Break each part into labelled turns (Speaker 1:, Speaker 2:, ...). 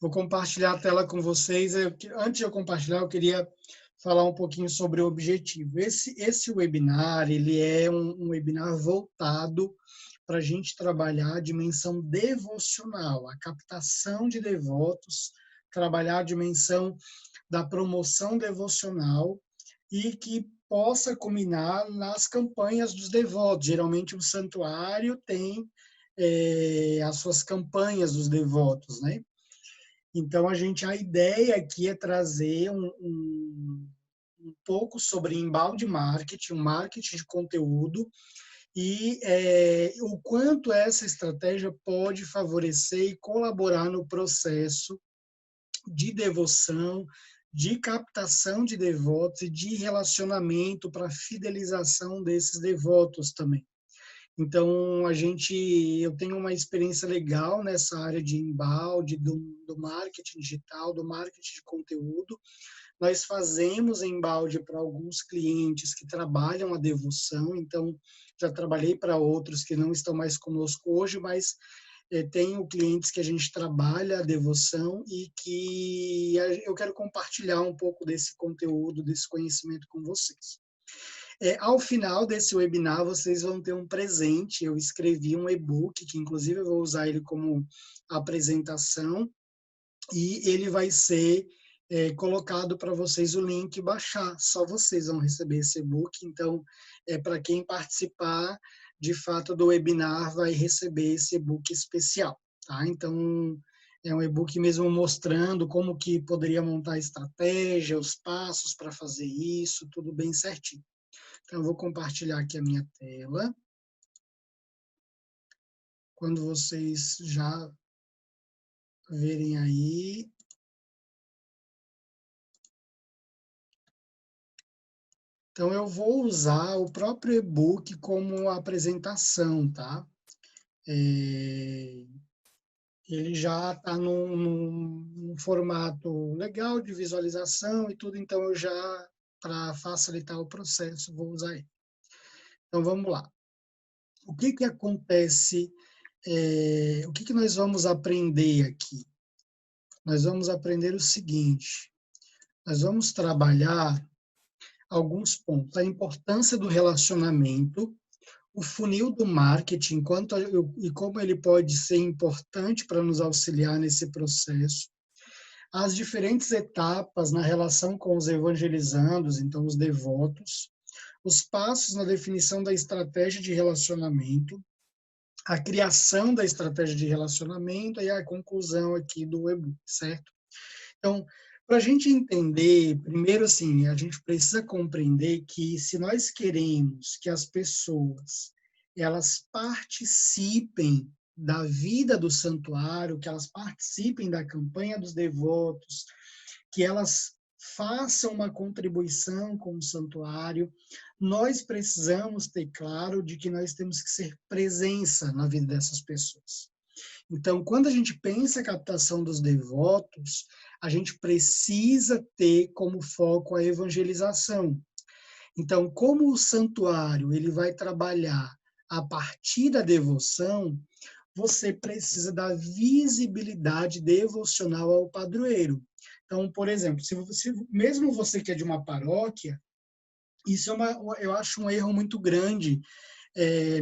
Speaker 1: Vou compartilhar a tela com vocês. Antes de eu compartilhar, eu queria falar um pouquinho sobre o objetivo. Esse webinar, ele é um webinar voltado para a gente trabalhar a dimensão devocional, a captação de devotos, trabalhar a dimensão da promoção devocional e que possa culminar nas campanhas dos devotos. Geralmente, o santuário tem as suas campanhas dos devotos, né? Então, a ideia aqui é trazer um pouco sobre embalde marketing, um marketing de conteúdo, e o quanto essa estratégia pode favorecer e colaborar no processo de devoção, de captação de devotos e de relacionamento para fidelização desses devotos também. Então, eu tenho uma experiência legal nessa área de embalde, do marketing digital, do marketing de conteúdo. Nós fazemos embalde para alguns clientes que trabalham a devoção, então já trabalhei para outros que não estão mais conosco hoje, mas tenho clientes que a gente trabalha a devoção e que eu quero compartilhar um pouco desse conteúdo, desse conhecimento com vocês. Ao final desse webinar, vocês vão ter um presente. Eu escrevi um e-book, que inclusive eu vou usar ele como apresentação, e ele vai ser colocado para vocês o link baixar. Só vocês vão receber esse e-book. Então, para quem participar, de fato, do webinar, vai receber esse e-book especial. Tá? Então, é um e-book mesmo mostrando como que poderia montar a estratégia, os passos para fazer isso, tudo bem certinho. Então, eu vou compartilhar aqui a minha tela. Quando vocês já verem aí. Então, eu vou usar o próprio e-book como apresentação, tá? Ele já está num formato legal de visualização e tudo, então eu já, para facilitar o processo, vou usar ele. Então, vamos lá. O que que acontece, o que que nós vamos aprender aqui? Nós vamos aprender o seguinte, nós vamos trabalhar alguns pontos, a importância do relacionamento, o funil do marketing, e como ele pode ser importante para nos auxiliar nesse processo, as diferentes etapas na relação com os evangelizandos, então os devotos, os passos na definição da estratégia de relacionamento, a criação da estratégia de relacionamento e a conclusão aqui do e-book, certo? Então, para a gente entender, primeiro, assim, a gente precisa compreender que se nós queremos que as pessoas elas participem da vida do santuário, que elas participem da campanha dos devotos, que elas façam uma contribuição com o santuário, nós precisamos ter claro de que nós temos que ser presença na vida dessas pessoas. Então, quando a gente pensa a captação dos devotos, a gente precisa ter como foco a evangelização. Então, como o santuário ele vai trabalhar a partir da devoção, você precisa dar visibilidade devocional ao padroeiro. Então, por exemplo, mesmo você que é de uma paróquia, isso eu acho um erro muito grande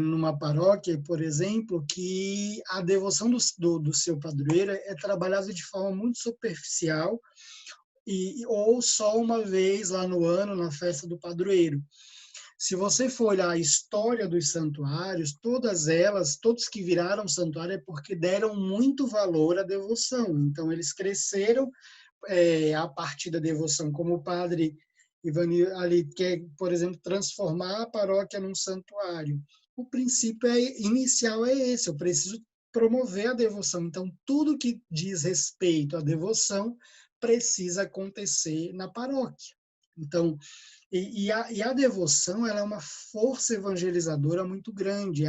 Speaker 1: numa paróquia, por exemplo, que a devoção do seu padroeiro é trabalhada de forma muito superficial ou só uma vez lá no ano, na festa do padroeiro. Se você for olhar a história dos santuários, todos que viraram santuário é porque deram muito valor à devoção. Então, eles cresceram a partir da devoção, como o padre Ivani ali quer, por exemplo, transformar a paróquia num santuário. O princípio inicial é esse, eu preciso promover a devoção. Então, tudo que diz respeito à devoção precisa acontecer na paróquia. Então, a devoção ela é uma força evangelizadora muito grande.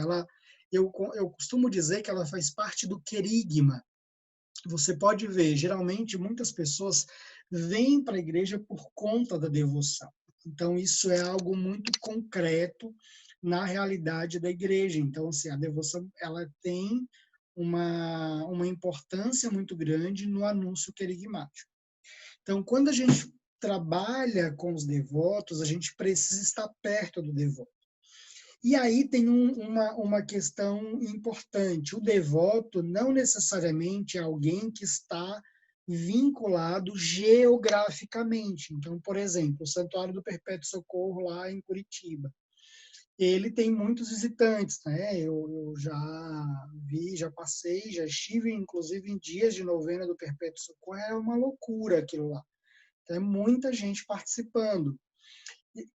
Speaker 1: Eu costumo dizer que ela faz parte do querigma. Você pode ver, geralmente, muitas pessoas vêm para a igreja por conta da devoção. Então, isso é algo muito concreto na realidade da igreja. Então, assim, a devoção ela tem uma importância muito grande no anúncio querigmático. Então, quando a gente trabalha com os devotos, a gente precisa estar perto do devoto. E aí tem uma questão importante. O devoto não necessariamente é alguém que está vinculado geograficamente. Então, por exemplo, o Santuário do Perpétuo Socorro lá em Curitiba, ele tem muitos visitantes, né? Eu já vi, já passei, já estive, inclusive, em dias de novena do Perpétuo Socorro, é uma loucura aquilo lá. Então, é muita gente participando,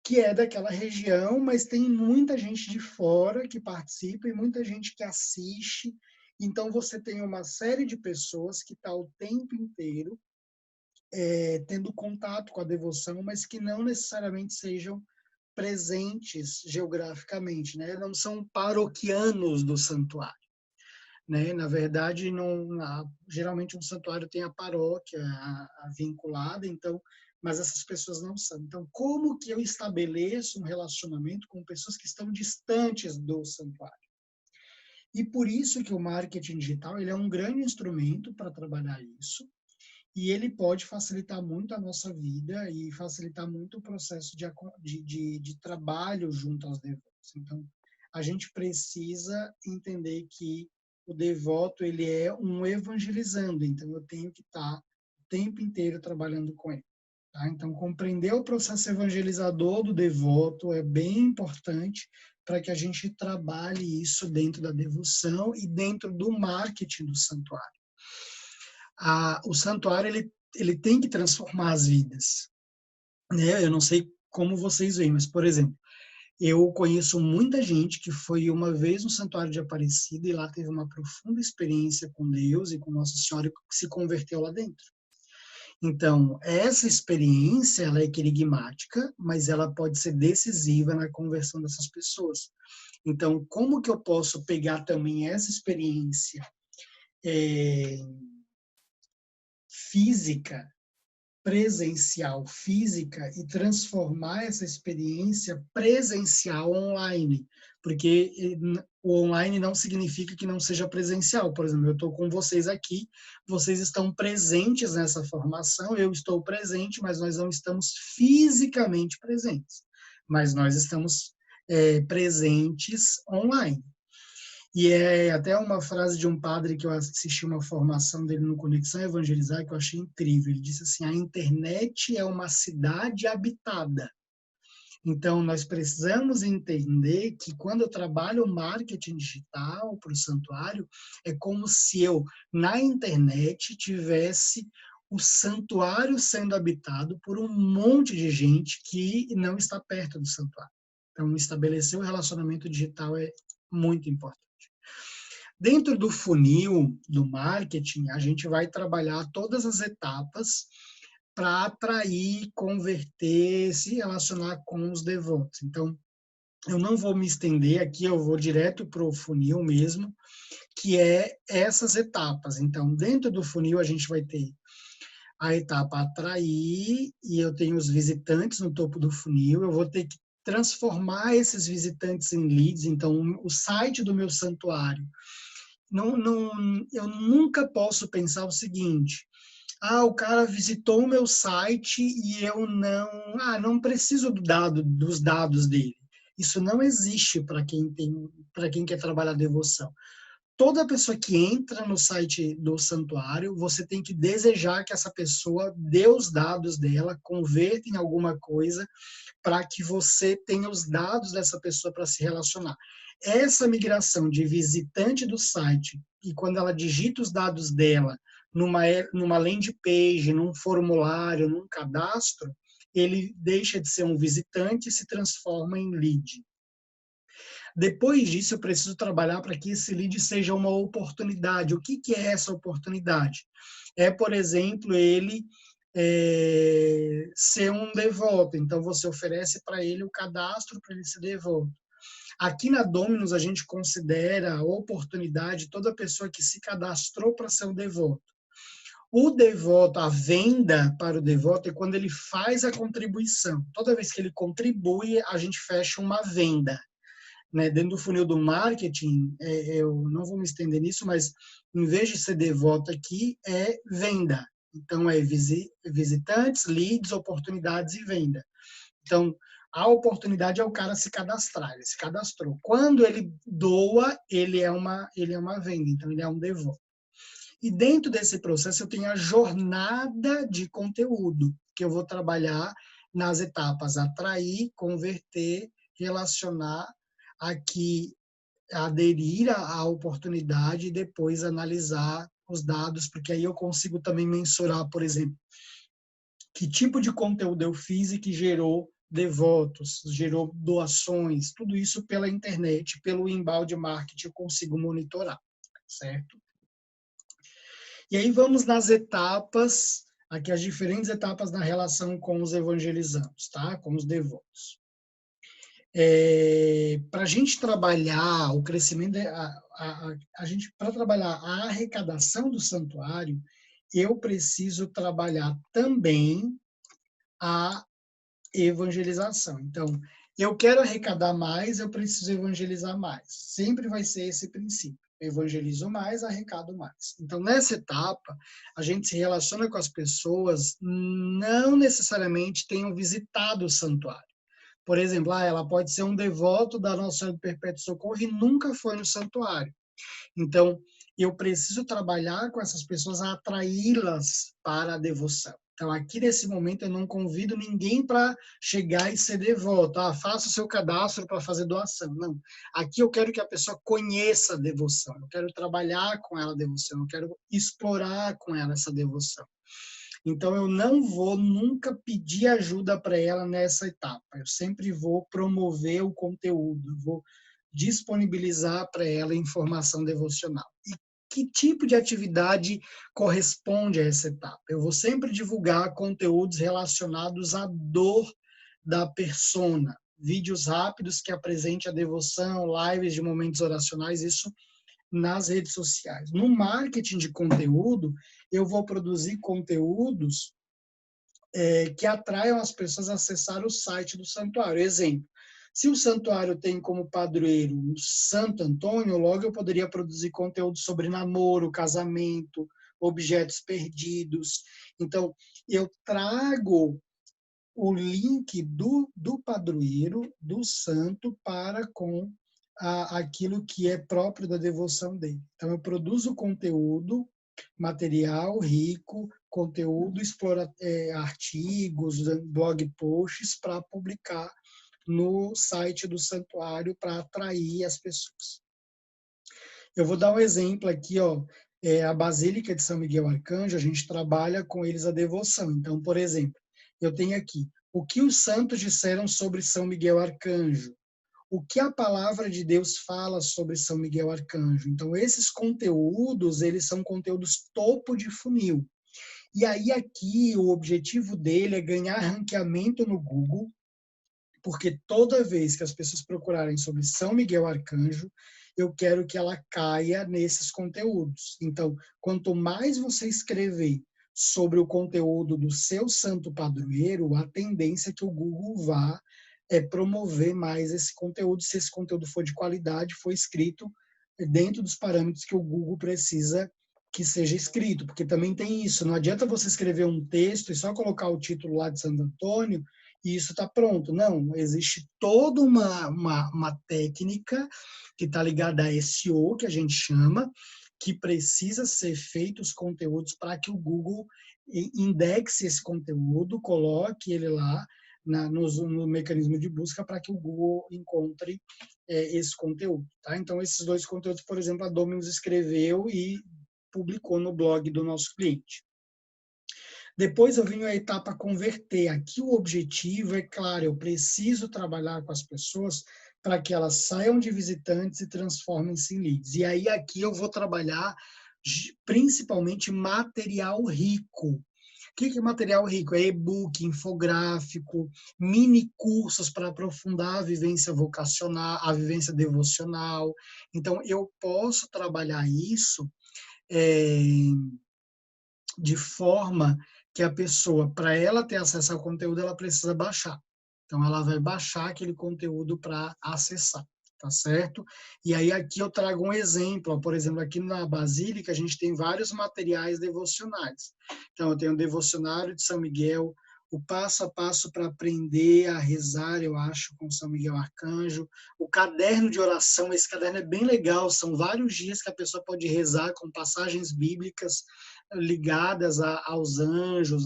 Speaker 1: que é daquela região, mas tem muita gente de fora que participa e muita gente que assiste. Então, você tem uma série de pessoas que está o tempo inteiro tendo contato com a devoção, mas que não necessariamente sejam presentes geograficamente, né? Não são paroquianos do santuário, né? Na verdade, geralmente um santuário tem a paróquia vinculada, então, mas essas pessoas não são. Então, como que eu estabeleço um relacionamento com pessoas que estão distantes do santuário? E por isso que o marketing digital ele é um grande instrumento para trabalhar isso, e ele pode facilitar muito a nossa vida e facilitar muito o processo de trabalho junto aos devotos. Então, a gente precisa entender que o devoto ele é um evangelizando, então eu tenho que estar o tempo inteiro trabalhando com ele. Tá? Então, compreender o processo evangelizador do devoto é bem importante para que a gente trabalhe isso dentro da devoção e dentro do marketing do santuário. O santuário ele tem que transformar as vidas, né? Eu não sei como vocês veem, mas, por exemplo, eu conheço muita gente que foi uma vez no Santuário de Aparecida e lá teve uma profunda experiência com Deus e com Nossa Senhora e se converteu lá dentro. Então, essa experiência ela é querigmática, mas ela pode ser decisiva na conversão dessas pessoas. Então, como que eu posso pegar também essa experiência física, presencial, física, e transformar essa experiência presencial online? Porque o online não significa que não seja presencial. Por exemplo, eu estou com vocês aqui, vocês estão presentes nessa formação, eu estou presente, mas nós não estamos fisicamente presentes. Mas nós estamos presentes online. E é até uma frase de um padre que eu assisti uma formação dele no Conexão Evangelizar, que eu achei incrível. Ele disse assim, a internet é uma cidade habitada. Então, nós precisamos entender que quando eu trabalho o marketing digital para o santuário, é como se eu, na internet, tivesse o santuário sendo habitado por um monte de gente que não está perto do santuário. Então, estabelecer o relacionamento digital é muito importante. Dentro do funil do marketing, a gente vai trabalhar todas as etapas para atrair, converter, se relacionar com os devotos. Então, eu não vou me estender aqui, eu vou direto para o funil mesmo, que é essas etapas. Então, dentro do funil, a gente vai ter a etapa atrair, e eu tenho os visitantes no topo do funil, eu vou ter que transformar esses visitantes em leads. Então, o site do meu santuário, eu nunca posso pensar o seguinte, o cara visitou o meu site e eu não preciso dos dados dele. Isso não existe para quem quer trabalhar devoção. Toda pessoa que entra no site do santuário, você tem que desejar que essa pessoa dê os dados dela, converta em alguma coisa, para que você tenha os dados dessa pessoa para se relacionar. Essa migração de visitante do site, e quando ela digita os dados dela numa landing page, num formulário, num cadastro, ele deixa de ser um visitante e se transforma em lead. Depois disso, eu preciso trabalhar para que esse lead seja uma oportunidade. O que é essa oportunidade? É, por exemplo, ele ser um devoto. Então, você oferece para ele o cadastro para ele ser devoto. Aqui na Dominus, a gente considera a oportunidade toda pessoa que se cadastrou para ser um devoto. O devoto, a venda para o devoto é quando ele faz a contribuição. Toda vez que ele contribui, a gente fecha uma venda. né? Dentro do funil do marketing, eu não vou me estender nisso, mas em vez de ser devoto aqui, é venda. Então, é visitantes, leads, oportunidades e venda. Então, a oportunidade é o cara se cadastrar, ele se cadastrou. Quando ele doa, ele é uma venda, então ele é um devoto. E dentro desse processo eu tenho a jornada de conteúdo, que eu vou trabalhar nas etapas atrair, converter, relacionar, aqui aderir à oportunidade e depois analisar os dados, porque aí eu consigo também mensurar, por exemplo, que tipo de conteúdo eu fiz e que gerou devotos, gerou doações, tudo isso pela internet, pelo inbound marketing eu consigo monitorar, certo? E aí vamos nas etapas, aqui as diferentes etapas na relação com os evangelizandos, tá? Com os devotos. Para a gente trabalhar o crescimento, para trabalhar a arrecadação do santuário, eu preciso trabalhar também a evangelização. Então, eu quero arrecadar mais, eu preciso evangelizar mais. Sempre vai ser esse princípio. Evangelizo mais, arrecado mais. Então, nessa etapa, a gente se relaciona com as pessoas, não necessariamente tenham visitado o santuário. Por exemplo, ela pode ser um devoto da Nossa Senhora do Perpétuo Socorro e nunca foi no santuário. Então, eu preciso trabalhar com essas pessoas a atraí-las para a devoção. Então, aqui nesse momento, eu não convido ninguém para chegar e ser devoto. Faça o seu cadastro para fazer doação. Não. Aqui eu quero que a pessoa conheça a devoção. Eu quero trabalhar com ela a devoção. Eu quero explorar com ela essa devoção. Então, eu não vou nunca pedir ajuda para ela nessa etapa. Eu sempre vou promover o conteúdo, vou disponibilizar para ela informação devocional. E que tipo de atividade corresponde a essa etapa? Eu vou sempre divulgar conteúdos relacionados à dor da persona, vídeos rápidos que apresentem a devoção, lives de momentos oracionais, isso nas redes sociais. No marketing de conteúdo, eu vou produzir conteúdos que atraiam as pessoas a acessar o site do santuário. Exemplo, se o santuário tem como padroeiro o Santo Antônio, logo eu poderia produzir conteúdo sobre namoro, casamento, objetos perdidos. Então, eu trago o link do padroeiro, do santo, para com aquilo que é próprio da devoção dele. Então, eu produzo conteúdo, material rico, conteúdo, artigos, blog posts para publicar no site do santuário para atrair as pessoas. Eu vou dar um exemplo aqui, a Basílica de São Miguel Arcanjo, a gente trabalha com eles a devoção. Então, por exemplo, eu tenho aqui o que os santos disseram sobre São Miguel Arcanjo, o que a palavra de Deus fala sobre São Miguel Arcanjo. Então, esses conteúdos, eles são conteúdos topo de funil. E aí aqui o objetivo dele é ganhar ranqueamento no Google, porque toda vez que as pessoas procurarem sobre São Miguel Arcanjo, eu quero que ela caia nesses conteúdos. Então, quanto mais você escrever sobre o conteúdo do seu santo padroeiro, a tendência é que o Google vá promover mais esse conteúdo, se esse conteúdo for de qualidade, for escrito dentro dos parâmetros que o Google precisa que seja escrito, porque também tem isso, não adianta você escrever um texto e só colocar o título lá de Santo Antônio e isso está pronto. Não, existe toda uma técnica que está ligada a SEO, que a gente chama, que precisa ser feito os conteúdos para que o Google indexe esse conteúdo, coloque ele lá no mecanismo de busca para que o Google encontre esse conteúdo. Tá? Então, esses dois conteúdos, por exemplo, a Dominus escreveu e publicou no blog do nosso cliente. Depois eu venho a etapa converter. Aqui o objetivo é, claro, eu preciso trabalhar com as pessoas para que elas saiam de visitantes e transformem-se em leads. E aí aqui eu vou trabalhar principalmente material rico. O que é material rico? É e-book, infográfico, mini cursos para aprofundar a vivência vocacional, a vivência devocional. Então, eu posso trabalhar isso de forma que a pessoa, para ela ter acesso ao conteúdo, ela precisa baixar. Então, ela vai baixar aquele conteúdo para acessar. tá certo? E aí aqui eu trago um exemplo, ó, por exemplo, aqui na Basílica a gente tem vários materiais devocionais. Então eu tenho o devocionário de São Miguel, o passo a passo para aprender a rezar, eu acho, com São Miguel Arcanjo, o caderno de oração, esse caderno é bem legal, são vários dias que a pessoa pode rezar com passagens bíblicas ligadas aos anjos,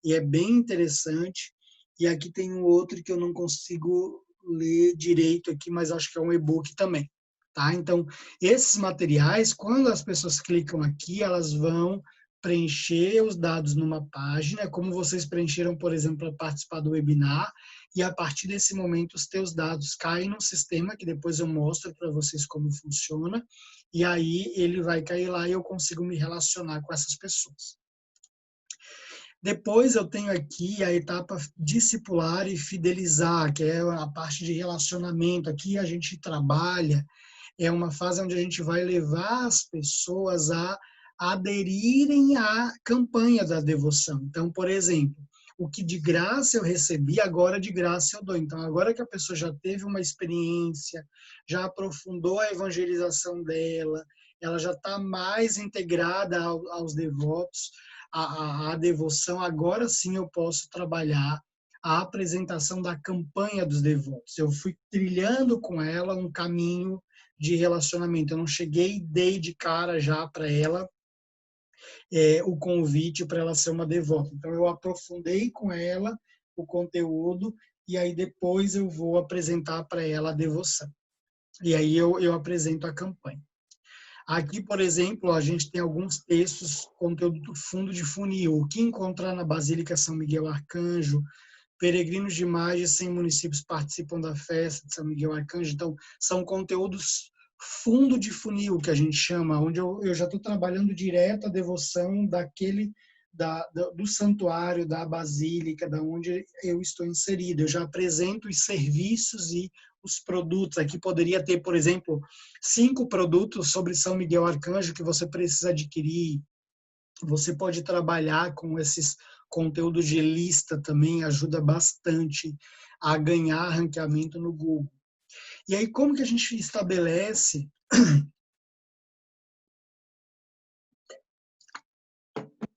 Speaker 1: e é bem interessante. E aqui tem um outro que eu não consigo ler direito aqui, mas acho que é um e-book também, tá? Então, esses materiais, quando as pessoas clicam aqui, elas vão preencher os dados numa página, como vocês preencheram, por exemplo, para participar do webinar, e a partir desse momento os teus dados caem no sistema, que depois eu mostro para vocês como funciona, e aí ele vai cair lá e eu consigo me relacionar com essas pessoas. Depois eu tenho aqui a etapa discipular e fidelizar, que é a parte de relacionamento. Aqui a gente trabalha, é uma fase onde a gente vai levar as pessoas a aderirem à campanha da devoção. Então, por exemplo, o que de graça eu recebi, agora de graça eu dou. Então, agora que a pessoa já teve uma experiência, já aprofundou a evangelização dela, ela já está mais integrada aos devotos, a devoção, agora sim eu posso trabalhar a apresentação da campanha dos devotos. Eu fui trilhando com ela um caminho de relacionamento. Eu não cheguei e dei de cara já para ela o convite para ela ser uma devota. Então, eu aprofundei com ela o conteúdo e aí depois eu vou apresentar para ela a devoção. E aí eu apresento a campanha. Aqui, por exemplo, a gente tem alguns textos, conteúdo do fundo de funil. O que encontrar na Basílica São Miguel Arcanjo, peregrinos de mais de 100 municípios participam da festa de São Miguel Arcanjo. Então, são conteúdos fundo de funil, que a gente chama, onde eu já estou trabalhando direto a devoção do santuário, da basílica, da onde eu estou inserido. Eu já apresento os serviços e os produtos. Aqui poderia ter, por exemplo, 5 produtos sobre São Miguel Arcanjo que você precisa adquirir. Você pode trabalhar com esses conteúdos de lista também, ajuda bastante a ganhar ranqueamento no Google. E aí, como que a gente estabelece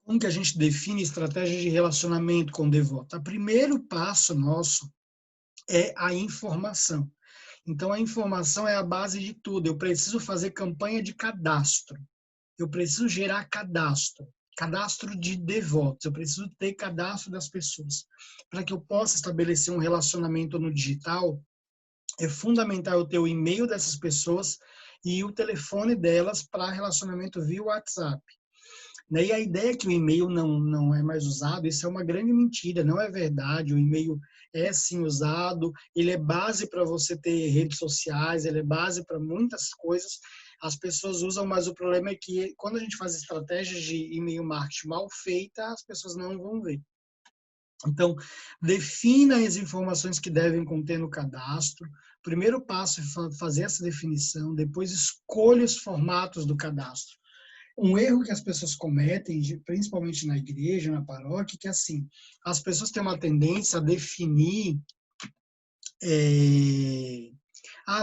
Speaker 1: como que a gente define estratégia de relacionamento com o devoto? O primeiro passo nosso é a informação. Então, a informação é a base de tudo. Eu preciso fazer campanha de cadastro. Eu preciso gerar cadastro. Cadastro de devotos. Eu preciso ter cadastro das pessoas. Para que eu possa estabelecer um relacionamento no digital, é fundamental eu ter o e-mail dessas pessoas e o telefone delas para relacionamento via WhatsApp. E a ideia que o e-mail não é mais usado, isso é uma grande mentira, não é verdade. O e-mail é sim usado, ele é base para você ter redes sociais, ele é base para muitas coisas. As pessoas usam, mas o problema é que quando a gente faz estratégias de e-mail marketing mal feita, as pessoas não vão ver. Então, defina as informações que devem conter no cadastro. O primeiro passo é fazer essa definição, depois escolha os formatos do cadastro. Um erro que as pessoas cometem, principalmente na igreja, na paróquia, que é assim, as pessoas têm uma tendência a definir,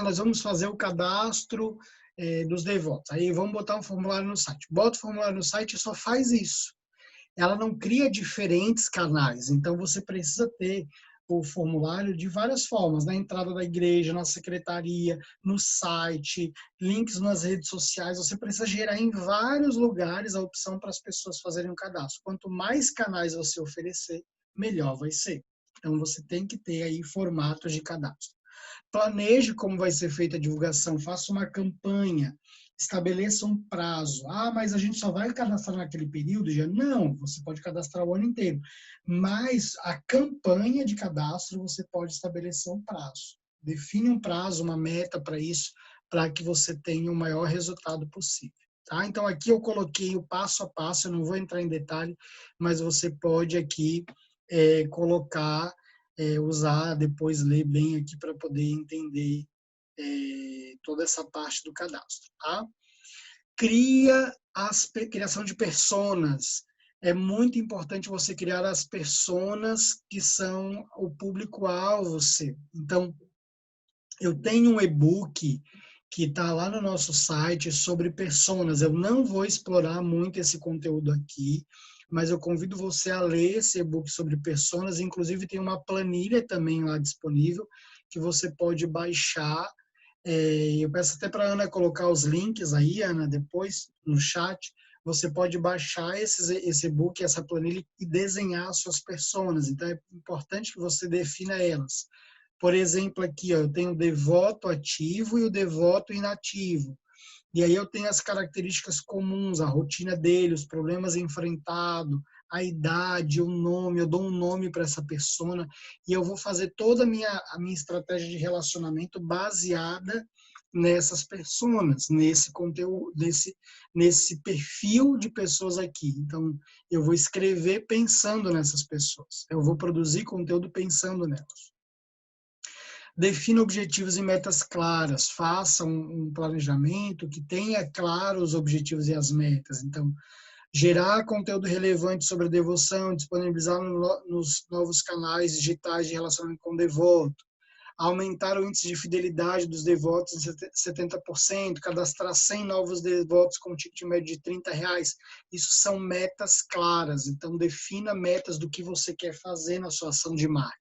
Speaker 1: nós vamos fazer o cadastro dos devotos, aí vamos botar um formulário no site. Bota o formulário no site e só faz isso. Ela não cria diferentes canais, então você precisa ter o formulário de várias formas, na entrada da igreja, na secretaria, no site, links nas redes sociais. Você precisa gerar em vários lugares a opção para as pessoas fazerem um cadastro. Quanto mais canais você oferecer, melhor vai ser. Então, você tem que ter aí formatos de cadastro. Planeje como vai ser feita a divulgação, faça uma campanha, estabeleça um prazo. Mas a gente só vai cadastrar naquele período? Já não, você pode cadastrar o ano inteiro. Mas a campanha de cadastro, você pode estabelecer um prazo. Define um prazo, uma meta para isso, para que você tenha o maior resultado possível. Tá? Então, aqui eu coloquei o passo a passo, eu não vou entrar em detalhe, mas você pode aqui colocar, usar, depois ler bem aqui para poder entender toda essa parte do cadastro. Tá? Criação de personas. É muito importante você criar as personas que são o público-alvo seu. Então, Eu tenho um e-book que está lá no nosso site sobre personas. Eu não vou explorar muito esse conteúdo aqui, mas eu convido você a ler esse e-book sobre personas. Inclusive, tem uma planilha também lá disponível que você pode baixar. Eu peço até para a Ana colocar os links aí, Ana, depois no chat. Você pode baixar esse e-book, essa planilha e desenhar suas personas. Então, é importante que você defina elas. Por exemplo, aqui ó, eu tenho o devoto ativo e o devoto inativo. E aí eu tenho as características comuns, a rotina dele, os problemas enfrentados, a idade, o nome. Eu dou um nome para essa persona e eu vou fazer toda a minha estratégia de relacionamento baseada nessas personas, nesse conteúdo, nesse perfil de pessoas aqui. Então, eu vou escrever pensando nessas pessoas. Eu vou produzir conteúdo pensando nelas. Defina objetivos e metas claras, faça um planejamento que tenha claro os objetivos e as metas. Então, gerar conteúdo relevante sobre a devoção, disponibilizar nos novos canais digitais de relacionamento com o devoto, aumentar o índice de fidelidade dos devotos em 70%, cadastrar 100 novos devotos com um ticket médio de R$ 30. Isso são metas claras. Então, defina metas do que você quer fazer na sua ação de marketing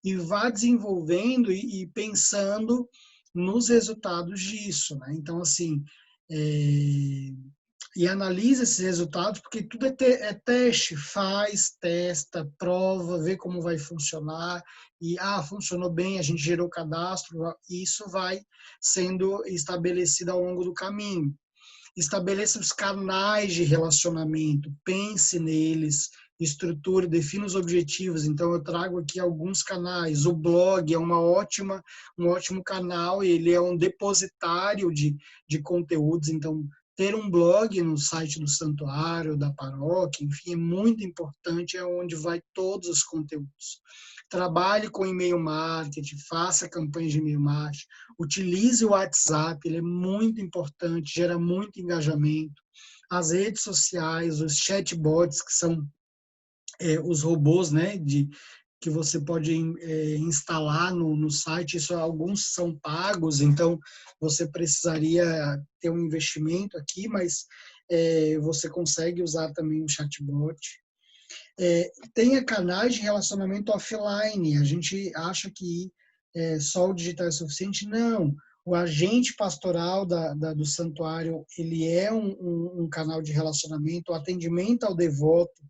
Speaker 1: e vá desenvolvendo e pensando nos resultados disso, né? Então, assim, e analisa esses resultados, porque tudo é teste, faz, testa, prova, vê como vai funcionar, e, funcionou bem, a gente gerou cadastro, e isso vai sendo estabelecido ao longo do caminho. Estabeleça os canais de relacionamento, pense neles, estruture, defina os objetivos. Então, eu trago aqui alguns canais. O blog é um ótimo canal, ele é um depositário de conteúdos. Então, ter um blog no site do santuário, da paróquia, enfim, é muito importante, é onde vai todos os conteúdos. Trabalhe com e-mail marketing, faça campanhas de e-mail marketing, utilize o WhatsApp, ele é muito importante, gera muito engajamento. As redes sociais, os chatbots, que são os robôs, né, que você pode instalar no site, isso alguns são pagos, então você precisaria ter um investimento aqui, mas você consegue usar também o chatbot. Tenha canais de relacionamento offline. A gente acha que só o digital é suficiente. Não. O agente pastoral do santuário, ele é um canal de relacionamento, o atendimento ao devoto.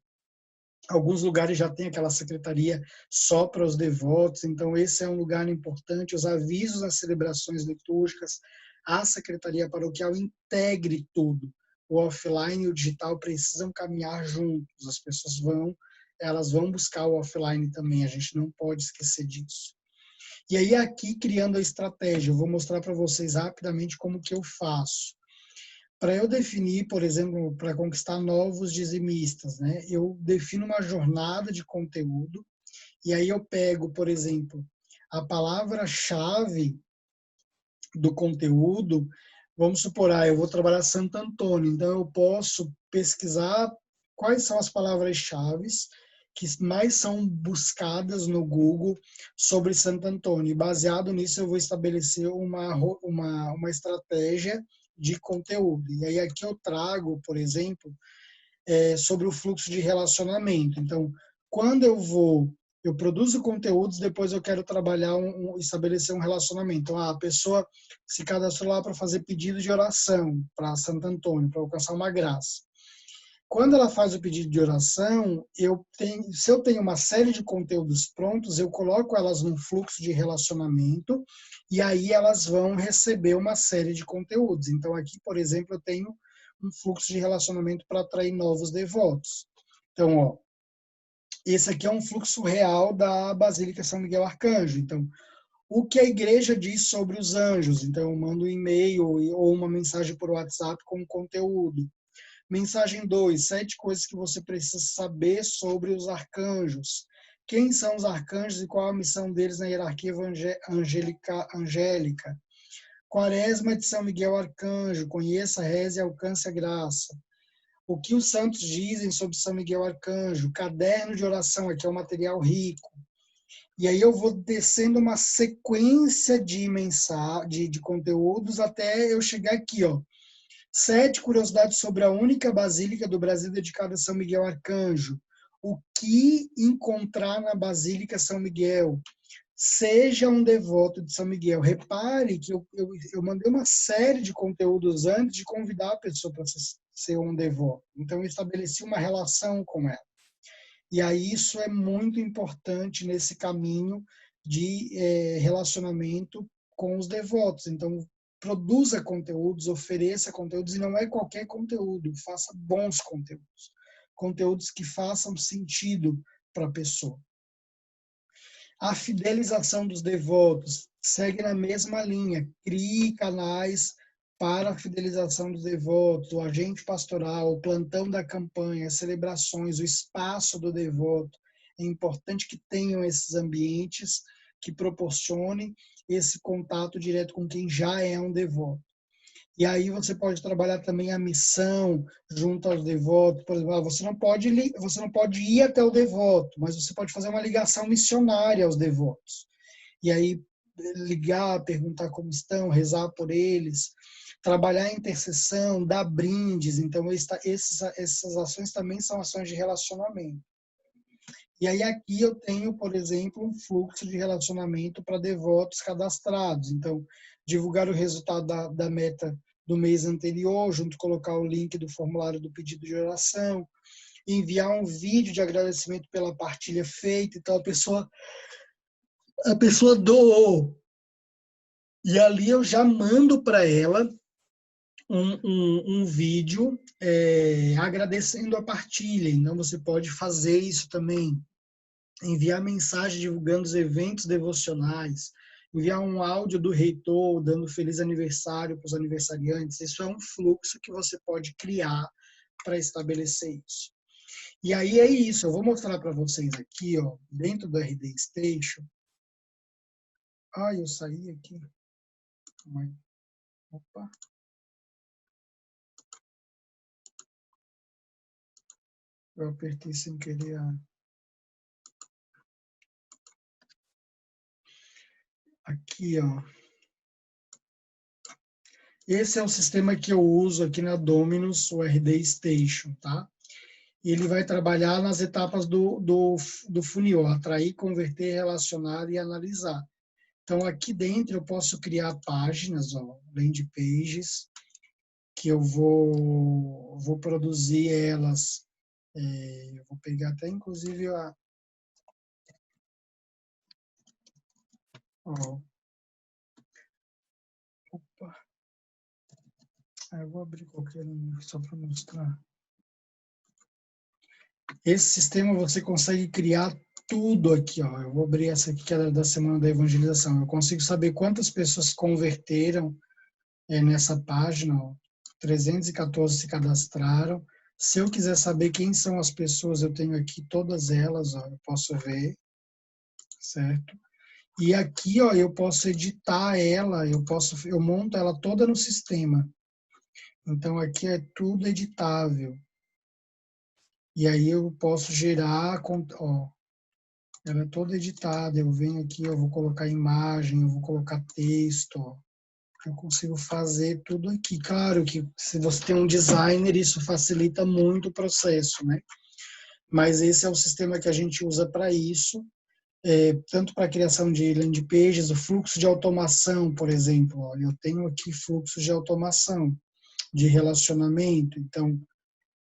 Speaker 1: Alguns lugares já tem aquela secretaria só para os devotos, então esse é um lugar importante. Os avisos nas celebrações litúrgicas, a secretaria paroquial integre tudo. O offline e o digital precisam caminhar juntos. As pessoas elas vão buscar o offline também, a gente não pode esquecer disso. E aí aqui, criando a estratégia, eu vou mostrar para vocês rapidamente como que eu faço. Para eu definir, por exemplo, para conquistar novos dizimistas, né, eu defino uma jornada de conteúdo e aí eu pego, por exemplo, a palavra-chave do conteúdo. Vamos supor, eu vou trabalhar Santo Antônio, então eu posso pesquisar quais são as palavras-chave que mais são buscadas no Google sobre Santo Antônio. E baseado nisso, eu vou estabelecer uma estratégia de conteúdo. E aí aqui eu trago, por exemplo, sobre o fluxo de relacionamento. Então, quando eu produzo conteúdos, depois eu quero trabalhar, estabelecer um relacionamento. A pessoa se cadastrou lá para fazer pedido de oração para Santo Antônio, para alcançar uma graça. Quando ela faz o pedido de oração, se eu tenho uma série de conteúdos prontos, eu coloco elas num fluxo de relacionamento e aí elas vão receber uma série de conteúdos. Então, aqui, por exemplo, eu tenho um fluxo de relacionamento para atrair novos devotos. Então, esse aqui é um fluxo real da Basílica São Miguel Arcanjo. Então, o que a igreja diz sobre os anjos? Então, eu mando um e-mail ou uma mensagem por WhatsApp com conteúdo. Mensagem 2, 7 coisas que você precisa saber sobre os arcanjos. Quem são os arcanjos e qual a missão deles na hierarquia angélica? Quaresma de São Miguel Arcanjo, conheça, reze e alcance a graça. O que os santos dizem sobre São Miguel Arcanjo? Caderno de oração, aqui é um material rico. E aí eu vou descendo uma sequência de conteúdos até eu chegar aqui, ó. 7 curiosidades sobre a única basílica do Brasil dedicada a São Miguel Arcanjo. O que encontrar na Basílica São Miguel? Seja um devoto de São Miguel. Repare que eu mandei uma série de conteúdos antes de convidar a pessoa para ser um devoto. Então, eu estabeleci uma relação com ela. E aí isso é muito importante nesse caminho de relacionamento com os devotos. Então, produza conteúdos, ofereça conteúdos, e não é qualquer conteúdo, faça bons conteúdos. Conteúdos que façam sentido para a pessoa. A fidelização dos devotos segue na mesma linha. Crie canais para a fidelização dos devotos, o agente pastoral, o plantão da campanha, as celebrações, o espaço do devoto. É importante que tenham esses ambientes que proporcionem esse contato direto com quem já é um devoto. E aí você pode trabalhar também a missão junto aos devotos. Por exemplo, você não pode ir até o devoto, mas você pode fazer uma ligação missionária aos devotos. E aí ligar, perguntar como estão, rezar por eles, trabalhar a intercessão, dar brindes. Então, essas ações também são ações de relacionamento. E aí aqui eu tenho, por exemplo, um fluxo de relacionamento para devotos cadastrados. Então, divulgar o resultado da meta do mês anterior, junto colocar o link do formulário do pedido de oração, enviar um vídeo de agradecimento pela partilha feita. Então, a pessoa doou. E ali eu já mando para ela um vídeo agradecendo a partilha. Então, você pode fazer isso também. Enviar mensagem divulgando os eventos devocionais, enviar um áudio do reitor dando feliz aniversário para os aniversariantes. Isso é um fluxo que você pode criar para estabelecer isso. E aí é isso, eu vou mostrar para vocês aqui, ó, dentro do RD Station. Eu saí aqui. Opa. Eu apertei sem querer Aqui, ó. Esse é o sistema que eu uso aqui na Dominus, o RD Station, tá? Ele vai trabalhar nas etapas do funil, atrair, converter, relacionar e analisar. Então, aqui dentro eu posso criar páginas, ó, landing pages, que eu vou produzir elas. Eu vou pegar até, inclusive, ó, opa, eu vou abrir qualquer um só para mostrar. Esse sistema você consegue criar tudo aqui, ó. Eu vou abrir essa aqui, que é da Semana da Evangelização. Eu consigo saber quantas pessoas converteram nessa página, ó. 314 se cadastraram. Se eu quiser saber quem são as pessoas, eu tenho aqui todas elas, ó, eu posso ver, certo? E aqui, ó, eu posso editar ela, eu monto ela toda no sistema. Então aqui é tudo editável. E aí eu posso gerar, ó, ela é toda editada. Eu venho aqui, eu vou colocar imagem, eu vou colocar texto, ó. Eu consigo fazer tudo aqui. Claro que se você tem um designer, isso facilita muito o processo, né? Mas esse é o sistema que a gente usa para isso, tanto para a criação de landing pages, o fluxo de automação, por exemplo. Olha, eu tenho aqui fluxo de automação, de relacionamento. Então,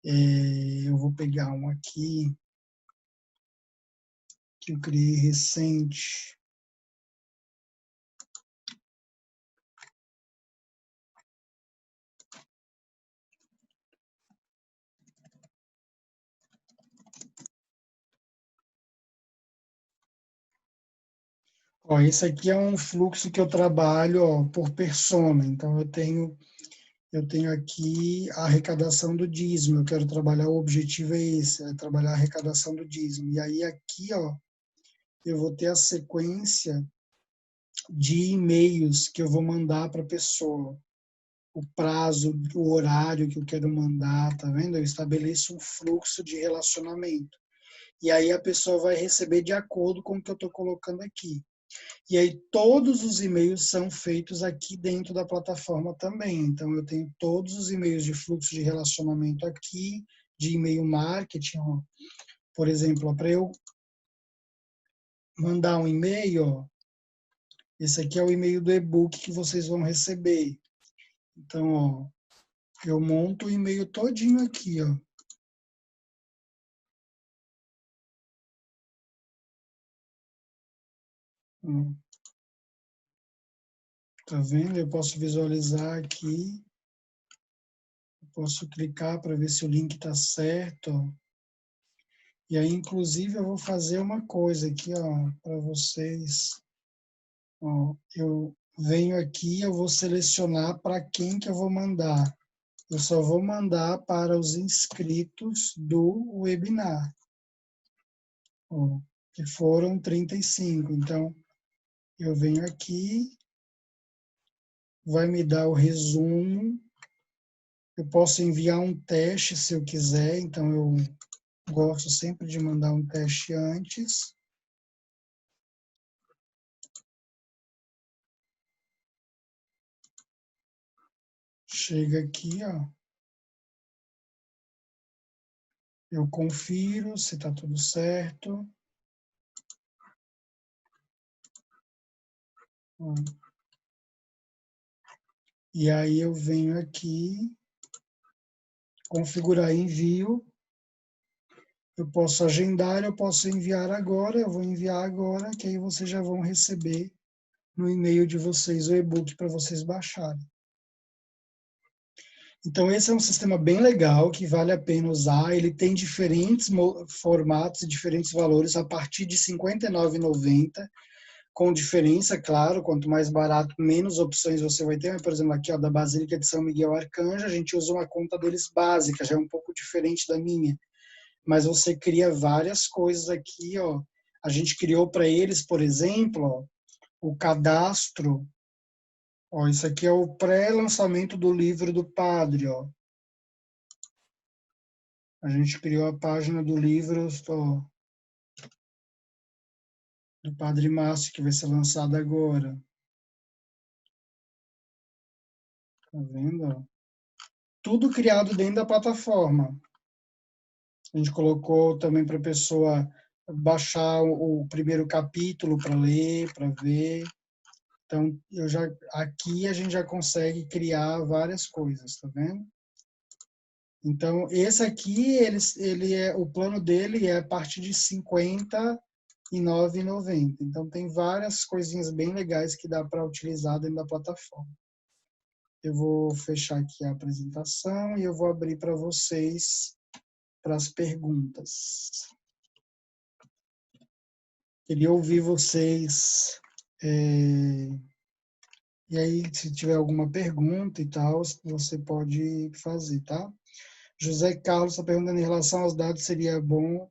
Speaker 1: eu vou pegar um aqui, que eu criei recente. Ó, esse aqui é um fluxo que eu trabalho, ó, por persona. Então, eu tenho aqui a arrecadação do dízimo. Eu quero trabalhar, o objetivo é esse, é trabalhar a arrecadação do dízimo. E aí aqui, ó, eu vou ter a sequência de e-mails que eu vou mandar para a pessoa. O prazo, o horário que eu quero mandar, tá vendo? Eu estabeleço um fluxo de relacionamento. E aí a pessoa vai receber de acordo com o que eu estou colocando aqui. E aí todos os e-mails são feitos aqui dentro da plataforma também. Então eu tenho todos os e-mails de fluxo de relacionamento aqui, de e-mail marketing, ó. Por exemplo, para eu mandar um e-mail, ó, esse aqui é o e-mail do e-book que vocês vão receber. Então, ó, eu monto o e-mail todinho aqui, ó. Tá vendo? Eu posso visualizar aqui, eu posso clicar para ver se o link está certo, ó. E aí, inclusive, eu vou fazer uma coisa aqui, ó, para vocês. Ó, eu venho aqui, eu vou selecionar para quem que eu vou mandar. Eu só vou mandar para os inscritos do webinar, ó, que foram 35. Então, eu venho aqui, vai me dar o resumo. Eu posso enviar um teste se eu quiser, então eu gosto sempre de mandar um teste antes. Chega aqui, ó. Eu confiro se está tudo certo. Ó. E aí eu venho aqui, configurar envio. Eu posso agendar, eu posso enviar agora. Eu vou enviar agora, que aí vocês já vão receber no e-mail de vocês o e-book para vocês baixarem. Então, esse é um sistema bem legal, que vale a pena usar. Ele tem diferentes formatos e diferentes valores, a partir de R$ 59,90, com diferença, claro, quanto mais barato, menos opções você vai ter. Por exemplo, aqui ó, da Basílica de São Miguel Arcanjo, a gente usa uma conta deles básica, já é um pouco diferente da minha. Mas você cria várias coisas aqui, ó. A gente criou para eles, por exemplo, ó, o cadastro. Ó, isso aqui é o pré-lançamento do livro do padre, ó. A gente criou a página do livro ó, do Padre Márcio, que vai ser lançado agora. Tá vendo? Ó? Tudo criado dentro da plataforma. A gente colocou também para a pessoa baixar o primeiro capítulo para ler, para ver. Então, aqui a gente já consegue criar várias coisas, tá vendo? Então, esse aqui, o plano dele é a partir de R$ 59,90. Então, tem várias coisinhas bem legais que dá para utilizar dentro da plataforma. Eu vou fechar aqui a apresentação e eu vou abrir para vocês, para as perguntas. Queria ouvir vocês. E aí, se tiver alguma pergunta e tal, você pode fazer, tá? José Carlos está perguntando em relação aos dados, seria bom,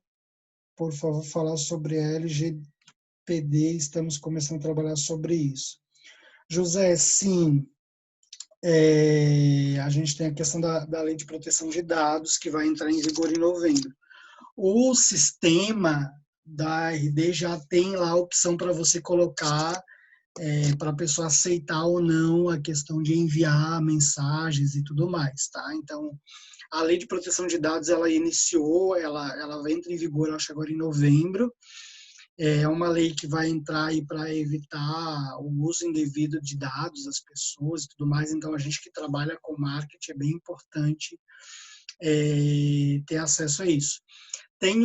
Speaker 1: por favor, falar sobre a LGPD, estamos começando a trabalhar sobre isso. José, sim, a gente tem a questão da Lei de Proteção de Dados, que vai entrar em vigor em novembro. O sistema da RD já tem lá a opção para você colocar, para a pessoa aceitar ou não a questão de enviar mensagens e tudo mais, tá? Então, a Lei de Proteção de Dados, ela iniciou, ela entra em vigor, acho, agora em novembro. É uma lei que vai entrar aí para evitar o uso indevido de dados das pessoas e tudo mais. Então, a gente que trabalha com marketing é bem importante ter acesso a isso. Tem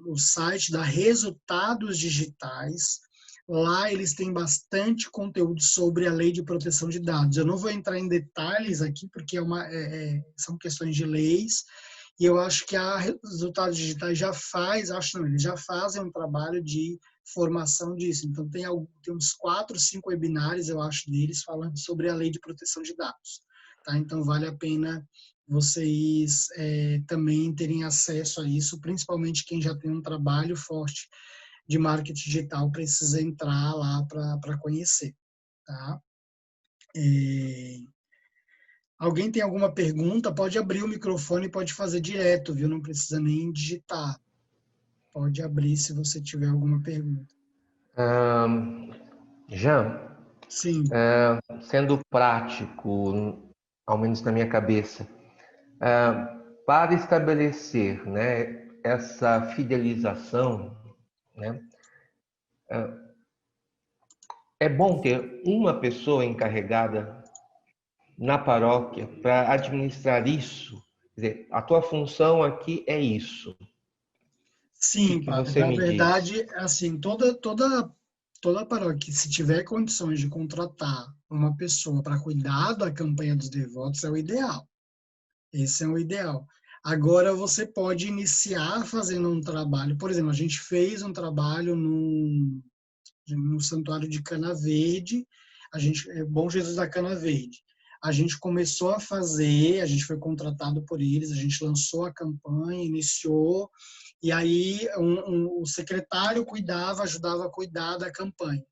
Speaker 1: o site da Resultados Digitais. Lá eles têm bastante conteúdo sobre a lei de proteção de dados. Eu não vou entrar em detalhes aqui, porque são questões de leis, e eu acho que a Resultados Digitais eles já fazem um trabalho de formação disso. Então, tem uns 4, 5 webinários, eu acho, deles falando sobre a lei de proteção de dados. Tá? Então, vale a pena vocês também terem acesso a isso, principalmente quem já tem um trabalho forte de marketing digital precisa entrar lá para conhecer. Tá? Alguém tem alguma pergunta? Pode abrir o microfone e pode fazer direto, viu? Não precisa nem digitar. pode abrir se você tiver alguma pergunta.
Speaker 2: Jean,
Speaker 1: Sim,
Speaker 2: sendo prático, ao menos na minha cabeça, para estabelecer, né, essa fidelização, né, é bom ter uma pessoa encarregada na paróquia para administrar isso. Quer dizer, a tua função aqui é isso. O que
Speaker 1: sim,
Speaker 2: que
Speaker 1: padre.
Speaker 2: você
Speaker 1: Na
Speaker 2: me diz?
Speaker 1: verdade, assim, toda paróquia, se tiver condições de contratar uma pessoa para cuidar da campanha dos devotos, é o ideal. Esse é o ideal. Agora, você pode iniciar fazendo um trabalho. Por exemplo, a gente fez um trabalho no Santuário de Cana Verde, Bom Jesus da Cana Verde. A gente começou a fazer, a gente foi contratado por eles, a gente lançou a campanha, iniciou, e aí o secretário cuidava, ajudava a cuidar da campanha.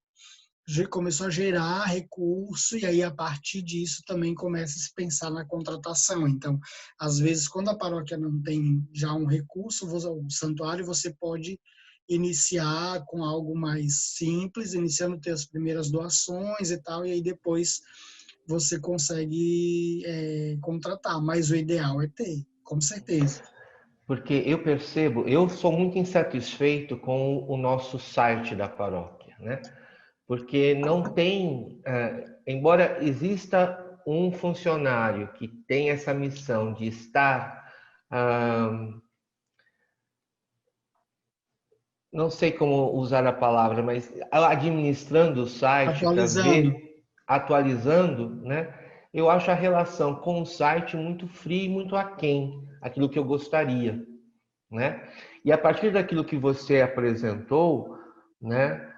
Speaker 1: Começou a gerar recurso, e aí a partir disso também começa a se pensar na contratação. Então, às vezes, quando a paróquia não tem já um recurso, o santuário, você pode iniciar com algo mais simples, iniciando ter as primeiras doações e tal, e aí depois você consegue contratar. Mas o ideal é ter, com certeza.
Speaker 2: Porque eu percebo, eu sou muito insatisfeito com o nosso site da paróquia, né? Porque não tem, embora exista um funcionário que tem essa missão de estar, não sei como usar a palavra, mas administrando o site para
Speaker 1: Atualizando.
Speaker 2: ver, atualizando, né? Eu acho a relação com o site muito fria e muito aquém, aquilo que eu gostaria, né? E a partir daquilo que você apresentou, né?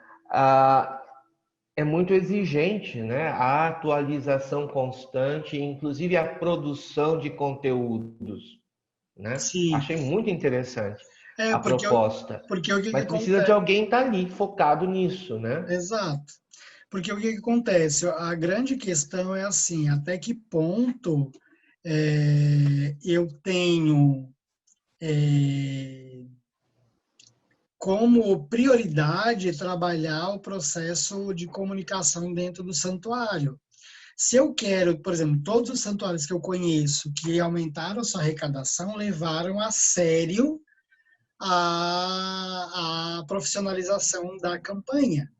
Speaker 2: É muito exigente, né? A atualização constante, inclusive a produção de conteúdos, né?
Speaker 1: Sim.
Speaker 2: Achei muito interessante
Speaker 1: É,
Speaker 2: a proposta,
Speaker 1: porque o que
Speaker 2: mas precisa de
Speaker 1: acontece?
Speaker 2: alguém estar ali focado nisso, né?
Speaker 1: Exato. Porque o que acontece? A grande questão é assim, até que ponto eu tenho como prioridade trabalhar o processo de comunicação dentro do santuário. Se eu quero, por exemplo, todos os santuários que eu conheço que aumentaram a sua arrecadação levaram a sério a profissionalização da campanha.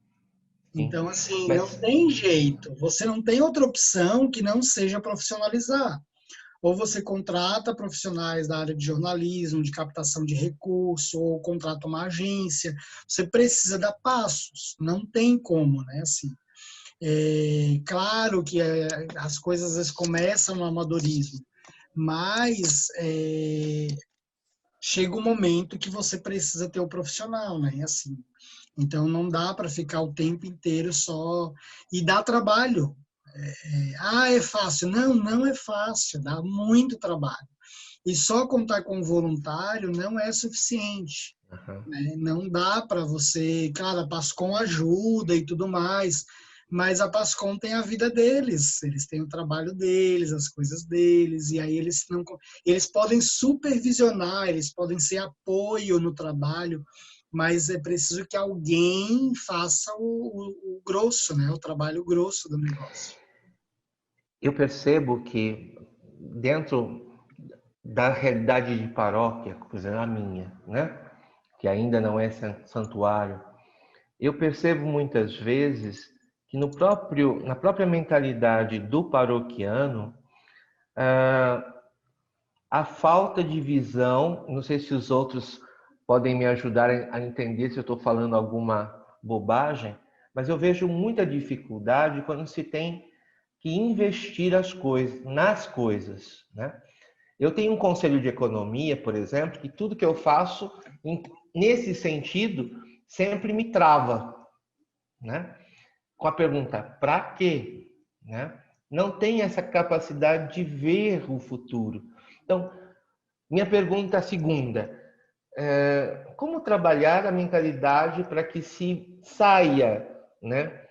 Speaker 2: Sim.
Speaker 1: Então, assim, não
Speaker 2: Mas
Speaker 1: tem jeito. Você não tem outra opção que não seja profissionalizar. Ou você contrata profissionais da área de jornalismo, de captação de recurso, ou contrata uma agência. Você precisa dar passos. Não tem como, né? Assim, claro que as coisas às vezes começam no amadorismo, mas chega um momento que você precisa ter o profissional, né? Assim, então não dá para ficar o tempo inteiro só e dá trabalho. É fácil? Não, não é fácil, dá muito trabalho. E só contar com voluntário não é suficiente.
Speaker 2: uhum.
Speaker 1: Né? Não dá para você, claro, a Pascom ajuda e tudo mais, mas a Pascom tem a vida deles, eles têm o trabalho deles, as coisas deles, e aí eles podem supervisionar, eles podem ser apoio no trabalho, mas é preciso que alguém faça o grosso, né? O trabalho grosso do negócio.
Speaker 2: Eu percebo que dentro da realidade de paróquia, por exemplo, a minha, né? Que ainda não é santuário, eu percebo muitas vezes que na própria mentalidade do paroquiano, a falta de visão, não sei se os outros podem me ajudar a entender se eu estou falando alguma bobagem, mas eu vejo muita dificuldade quando se tem que investir nas coisas, né? Eu tenho um conselho de economia, por exemplo, que tudo que eu faço nesse sentido sempre me trava, né? Com a pergunta, para quê? Né? Não tem essa capacidade de ver o futuro. Então, minha pergunta segunda, como trabalhar a mentalidade para que se saia, né,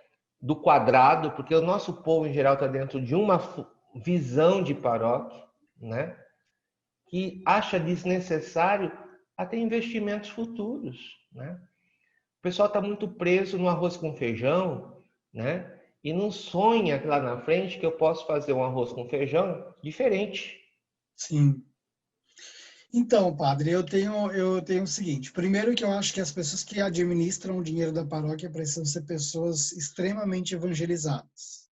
Speaker 2: do quadrado, porque o nosso povo em geral está dentro de uma visão de paróquia, né, que acha desnecessário até investimentos futuros, né? O pessoal está muito preso no arroz com feijão, né? E não sonha lá na frente que eu posso fazer um arroz com feijão diferente.
Speaker 1: Sim. Então, padre, eu tenho o seguinte. Primeiro que eu acho que as pessoas que administram o dinheiro da paróquia precisam ser pessoas extremamente evangelizadas.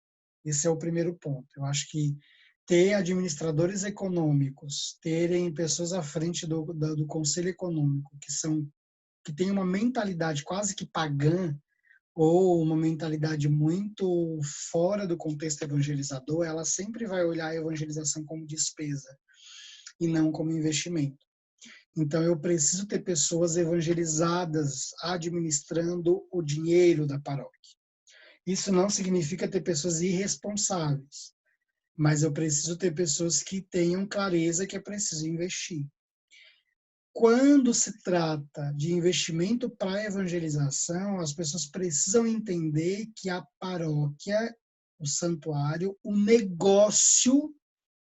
Speaker 1: Esse é o primeiro ponto. Eu acho que ter administradores econômicos, terem pessoas à frente do conselho econômico que têm uma mentalidade quase que pagã ou uma mentalidade muito fora do contexto evangelizador, ela sempre vai olhar a evangelização como despesa e não como investimento. Então, eu preciso ter pessoas evangelizadas administrando o dinheiro da paróquia. Isso não significa ter pessoas irresponsáveis, mas eu preciso ter pessoas que tenham clareza que é preciso investir. Quando se trata de investimento para evangelização, as pessoas precisam entender que a paróquia, o santuário, o negócio,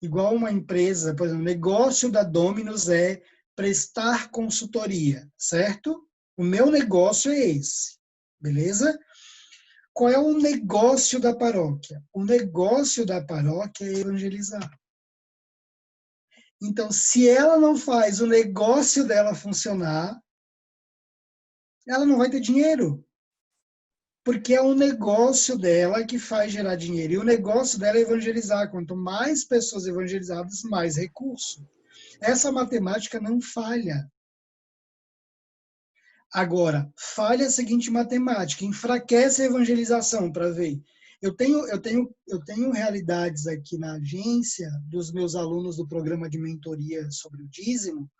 Speaker 1: igual uma empresa, por exemplo, o negócio da Domino's é prestar consultoria, certo? O meu negócio é esse, beleza? Qual é o negócio da paróquia? O negócio da paróquia é evangelizar. Então, se ela não faz o negócio dela funcionar, ela não vai ter dinheiro. Porque é o negócio dela que faz gerar dinheiro. E o negócio dela é evangelizar. Quanto mais pessoas evangelizadas, mais recurso. Essa matemática não falha. Agora, falha a seguinte matemática, enfraquece a evangelização para ver. Eu tenho realidades aqui na agência dos meus alunos do programa de mentoria sobre o dízimo,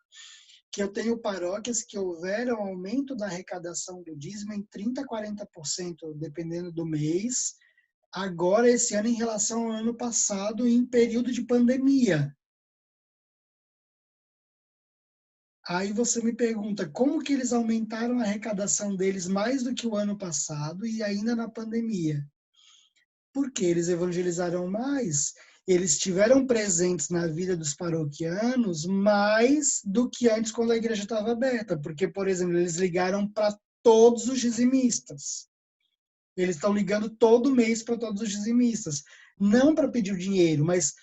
Speaker 1: que eu tenho paróquias que houveram aumento da arrecadação do dízimo em 30% a 40%, dependendo do mês, agora esse ano em relação ao ano passado, em período de pandemia. Aí você me pergunta, como que eles aumentaram a arrecadação deles mais do que o ano passado e ainda na pandemia? Porque eles evangelizaram mais, eles tiveram presentes na vida dos paroquianos mais do que antes quando a igreja estava aberta. Porque, por exemplo, eles ligaram para todos os dizimistas. Eles estão ligando todo mês para todos os dizimistas. Não para pedir o dinheiro, mas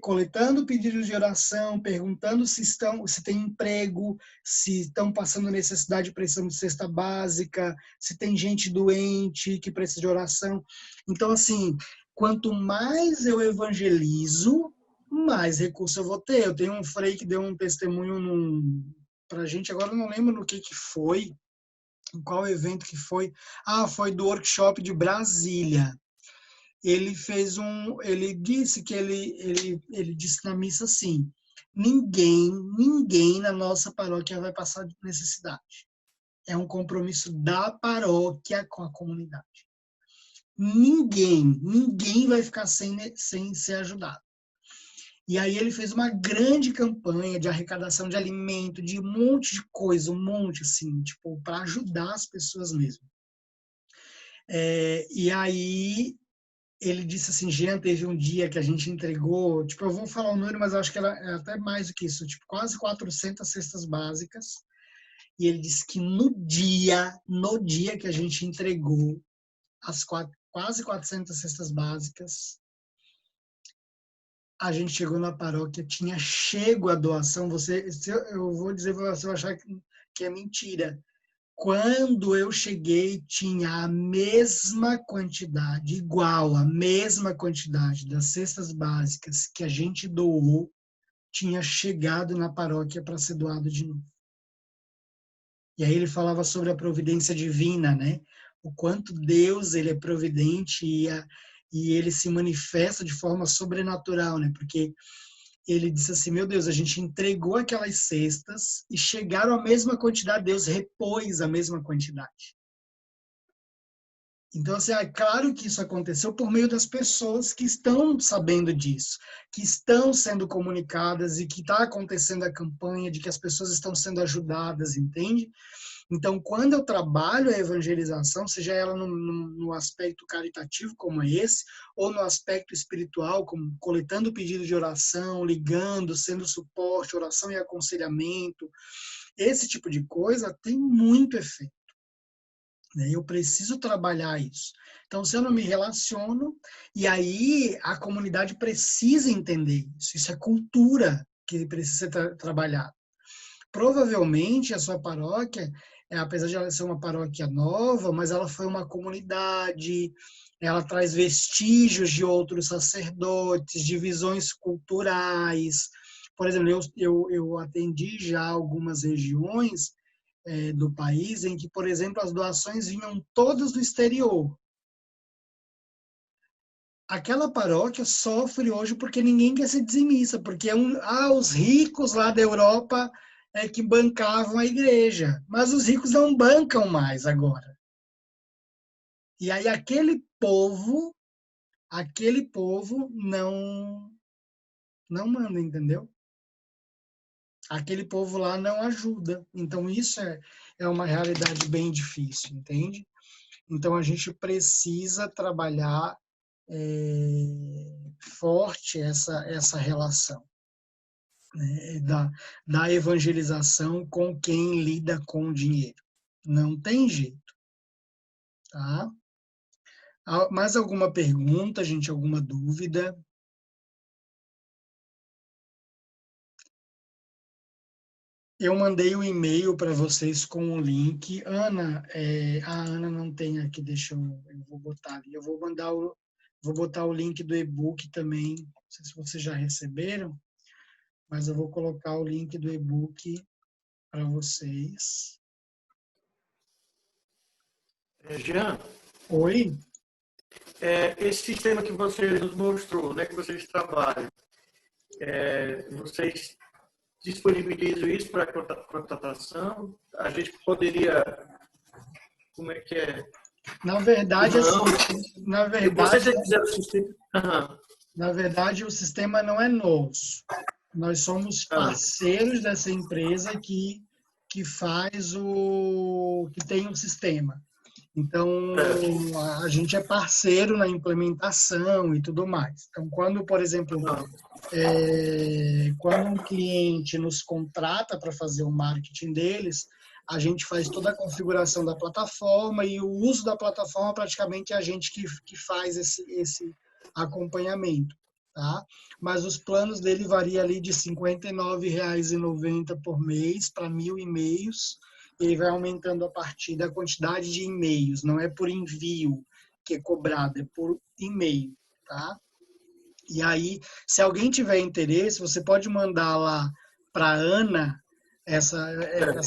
Speaker 1: coletando pedidos de oração, perguntando se tem emprego, se estão passando necessidade, precisando de cesta básica, se tem gente doente que precisa de oração. Então, assim, quanto mais eu evangelizo, mais recurso eu vou ter. Eu tenho um frei que deu um testemunho para a gente, agora eu não lembro no que foi, em qual evento que foi. Ah, foi do workshop de Brasília. Ele disse que ele disse na missa assim: ninguém na nossa paróquia vai passar necessidade. É um compromisso da paróquia com a comunidade. Ninguém vai ficar sem ser ajudado. E aí ele fez uma grande campanha de arrecadação de alimento, de um monte de coisa, um monte assim, tipo, para ajudar as pessoas mesmo. E aí ele disse assim, Jean, teve um dia que a gente entregou, tipo, eu vou falar o número, mas eu acho que era até mais do que isso, tipo, quase 400 cestas básicas. E ele disse que no dia que a gente entregou quase 400 cestas básicas, a gente chegou na paróquia, tinha chego a doação. Eu vou dizer para você, vai achar que é mentira. Quando eu cheguei, tinha a mesma quantidade, igual, a mesma quantidade das cestas básicas que a gente doou, tinha chegado na paróquia para ser doado de novo. E aí ele falava sobre a providência divina, né? O quanto Deus ele é providente e ele se manifesta de forma sobrenatural, né? Porque ele disse assim, meu Deus, a gente entregou aquelas cestas e chegaram a mesma quantidade, Deus repôs a mesma quantidade. Então, assim, é claro que isso aconteceu por meio das pessoas que estão sabendo disso, que estão sendo comunicadas e que está acontecendo a campanha, de que as pessoas estão sendo ajudadas, entende? Então, quando eu trabalho a evangelização, seja ela no aspecto caritativo, como é esse, ou no aspecto espiritual, como coletando pedido de oração, ligando, sendo suporte, oração e aconselhamento, esse tipo de coisa tem muito efeito, né? Eu preciso trabalhar isso. Então, se eu não me relaciono, e aí a comunidade precisa entender isso. Isso é cultura que precisa ser trabalhada. Provavelmente a sua paróquia, apesar de ela ser uma paróquia nova, mas ela foi uma comunidade, ela traz vestígios de outros sacerdotes, de visões culturais. Por exemplo, eu atendi já algumas regiões do país em que, por exemplo, as doações vinham todas do exterior. Aquela paróquia sofre hoje porque ninguém quer ser dizimista, porque os ricos lá da Europa que bancavam a igreja, mas os ricos não bancam mais agora. E aí aquele povo não manda, entendeu? Aquele povo lá não ajuda. Então isso é uma realidade bem difícil, entende? Então a gente precisa trabalhar forte essa relação, né, da evangelização com quem lida com o dinheiro. Não tem jeito, tá? Mais alguma pergunta, gente? Alguma dúvida? Eu mandei um e-mail para vocês com o link. Ana, a Ana não tem aqui, eu vou botar ali. Vou botar o link do e-book também. Não sei se vocês já receberam, mas eu vou colocar o link do e-book para vocês.
Speaker 3: Jean,
Speaker 1: Oi?
Speaker 3: esse sistema que você nos mostrou, né, que vocês trabalham, vocês disponibilizam isso para contratação? A gente poderia, como é que é?
Speaker 1: Na verdade,
Speaker 3: Vocês já fizeram o sistema? Uhum.
Speaker 1: na verdade, o sistema não é nosso. Nós somos parceiros dessa empresa que tem um sistema. Então, a gente é parceiro na implementação e tudo mais. Então, quando, por exemplo, quando um cliente nos contrata para fazer o marketing deles, a gente faz toda a configuração da plataforma e o uso da plataforma praticamente é a gente que faz esse acompanhamento, tá? Mas os planos dele variam ali de R$ 59,90 por mês para 1.000 e-mails, e ele vai aumentando a partir da quantidade de e-mails, não é por envio que é cobrado, é por e-mail, tá? E aí, se alguém tiver interesse, você pode mandar lá para a Ana essa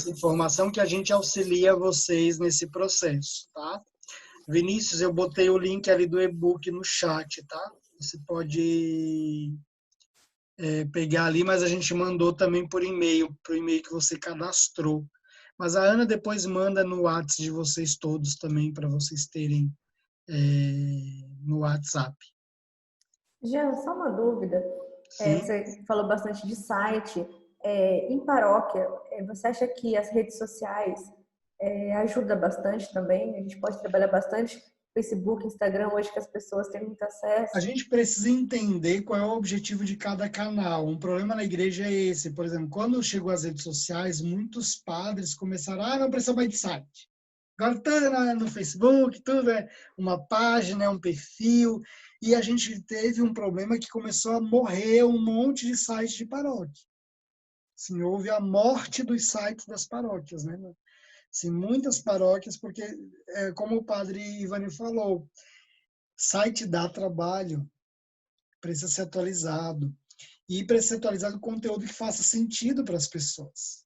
Speaker 1: informação que a gente auxilia vocês nesse processo, tá? Vinícius, eu botei o link ali do e-book no chat, tá? Você pode pegar ali, mas a gente mandou também por e-mail, pro e-mail que você cadastrou. Mas a Ana depois manda no WhatsApp de vocês todos também, para vocês terem no WhatsApp.
Speaker 4: Jean, só uma dúvida.
Speaker 1: Sim.
Speaker 4: Você falou bastante de site. Em paróquia, você acha que as redes sociais ajudam bastante também? A gente pode trabalhar bastante Facebook, Instagram, hoje que as pessoas têm muito acesso.
Speaker 1: A gente precisa entender qual é o objetivo de cada canal. Um problema na igreja é esse. Por exemplo, quando chegou as redes sociais, muitos padres começaram, não precisa mais de site. Agora tudo no Facebook, tudo é uma página, é um perfil. E a gente teve um problema que começou a morrer um monte de sites de paróquia. Assim, houve a morte dos sites das paróquias, né? Assim, muitas paróquias, porque, como o padre Ivani falou, site dá trabalho, precisa ser atualizado. E precisa ser atualizado conteúdo que faça sentido para as pessoas.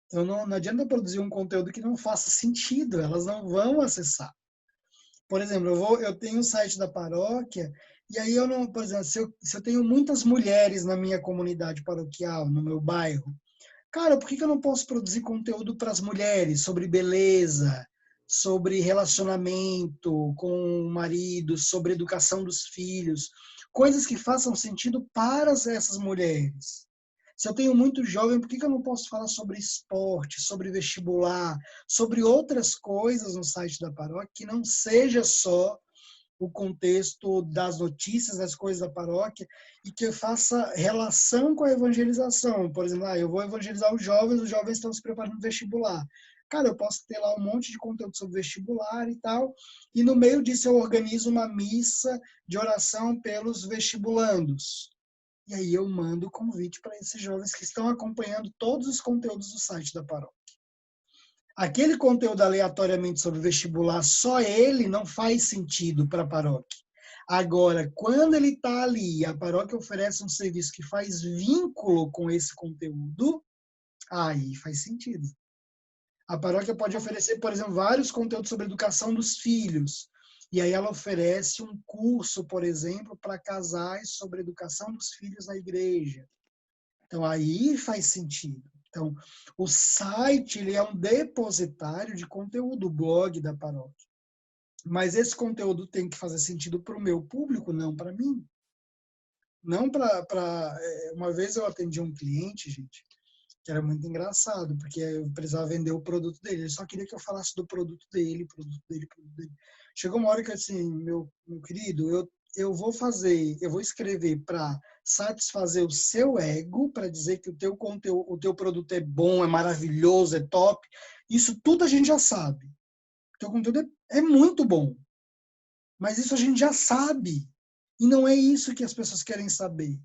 Speaker 1: Então, não adianta produzir um conteúdo que não faça sentido, elas não vão acessar. Por exemplo, eu tenho um site da paróquia, e aí eu não, por exemplo, se eu tenho muitas mulheres na minha comunidade paroquial, no meu bairro, cara, por que eu não posso produzir conteúdo para as mulheres sobre beleza, sobre relacionamento com o marido, sobre educação dos filhos, coisas que façam sentido para essas mulheres? Se eu tenho muito jovem, por que eu não posso falar sobre esporte, sobre vestibular, sobre outras coisas no site da paróquia que não seja só o contexto das notícias, das coisas da paróquia, e que eu faça relação com a evangelização. Por exemplo, eu vou evangelizar os jovens estão se preparando para o vestibular. Cara, eu posso ter lá um monte de conteúdo sobre vestibular e tal, e no meio disso eu organizo uma missa de oração pelos vestibulandos. E aí eu mando o convite para esses jovens que estão acompanhando todos os conteúdos do site da paróquia. Aquele conteúdo aleatoriamente sobre vestibular, só ele não faz sentido para a paróquia. Agora, quando ele está ali, a paróquia oferece um serviço que faz vínculo com esse conteúdo, aí faz sentido. A paróquia pode oferecer, por exemplo, vários conteúdos sobre educação dos filhos. E aí ela oferece um curso, por exemplo, para casais sobre educação dos filhos na igreja. Então, aí faz sentido. Então, o site ele é um depositário de conteúdo, o blog da paróquia. Mas esse conteúdo tem que fazer sentido para o meu público, não para mim. Não para... Uma vez eu atendi um cliente, gente, que era muito engraçado, porque eu precisava vender o produto dele. Ele só queria que eu falasse do produto dele. Chegou uma hora que eu disse assim, meu querido, eu vou escrever para satisfazer o seu ego, para dizer que o teu conteúdo, o teu produto é bom, é maravilhoso, é top. Isso tudo a gente já sabe. O teu conteúdo é muito bom. Mas isso a gente já sabe. E não é isso que as pessoas querem saber.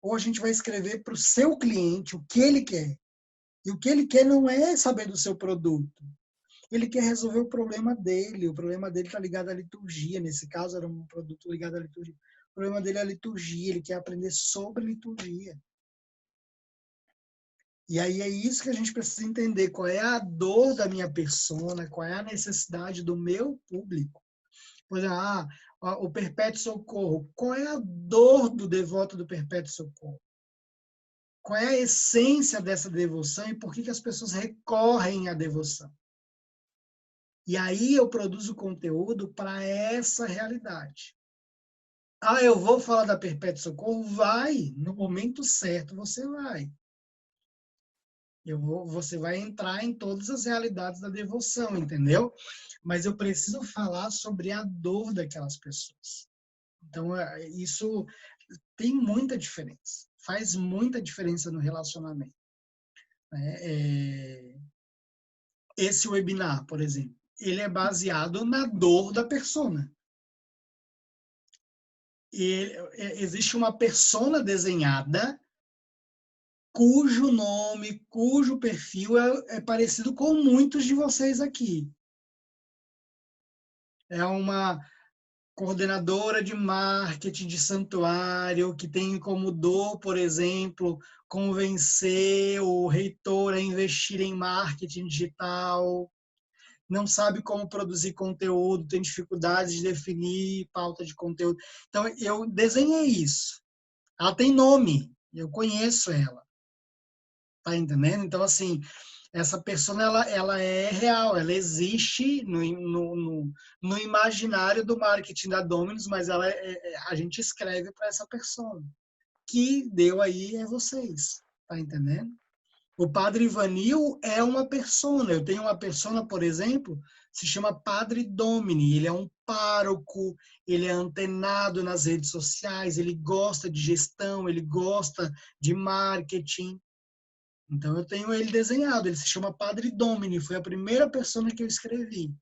Speaker 1: Ou a gente vai escrever para o seu cliente o que ele quer. E o que ele quer não é saber do seu produto. Ele quer resolver o problema dele. O problema dele está ligado à liturgia. Nesse caso, era um produto ligado à liturgia. O problema dele é a liturgia. Ele quer aprender sobre liturgia. E aí é isso que a gente precisa entender. Qual é a dor da minha persona? Qual é a necessidade do meu público? Por exemplo, o Perpétuo Socorro. Qual é a dor do devoto do Perpétuo Socorro? Qual é a essência dessa devoção e por que as pessoas recorrem à devoção? E aí eu produzo conteúdo para essa realidade. Eu vou falar da Perpétuo Socorro? Vai, no momento certo você vai. Você vai entrar em todas as realidades da devoção, entendeu? Mas eu preciso falar sobre a dor daquelas pessoas. Então, isso tem muita diferença. Faz muita diferença no relacionamento. Esse webinar, por exemplo, ele é baseado na dor da persona. Existe uma persona desenhada cujo nome, cujo perfil é parecido com muitos de vocês aqui. É uma coordenadora de marketing de santuário que tem como dor, por exemplo, convencer o reitor a investir em marketing digital, não sabe como produzir conteúdo, tem dificuldade de definir pauta de conteúdo. Então, eu desenhei isso. Ela tem nome, eu conheço ela. Tá entendendo? Então, assim, essa persona, ela é real, ela existe no imaginário do marketing da Dominus, mas a gente escreve para essa persona. Que deu aí é vocês, tá entendendo? O Padre Ivanil é uma persona. Eu tenho uma persona, por exemplo, se chama Padre Domini. Ele é um pároco, ele é antenado nas redes sociais, ele gosta de gestão, ele gosta de marketing. Então eu tenho ele desenhado, ele se chama Padre Domini, foi a primeira persona que eu escrevi.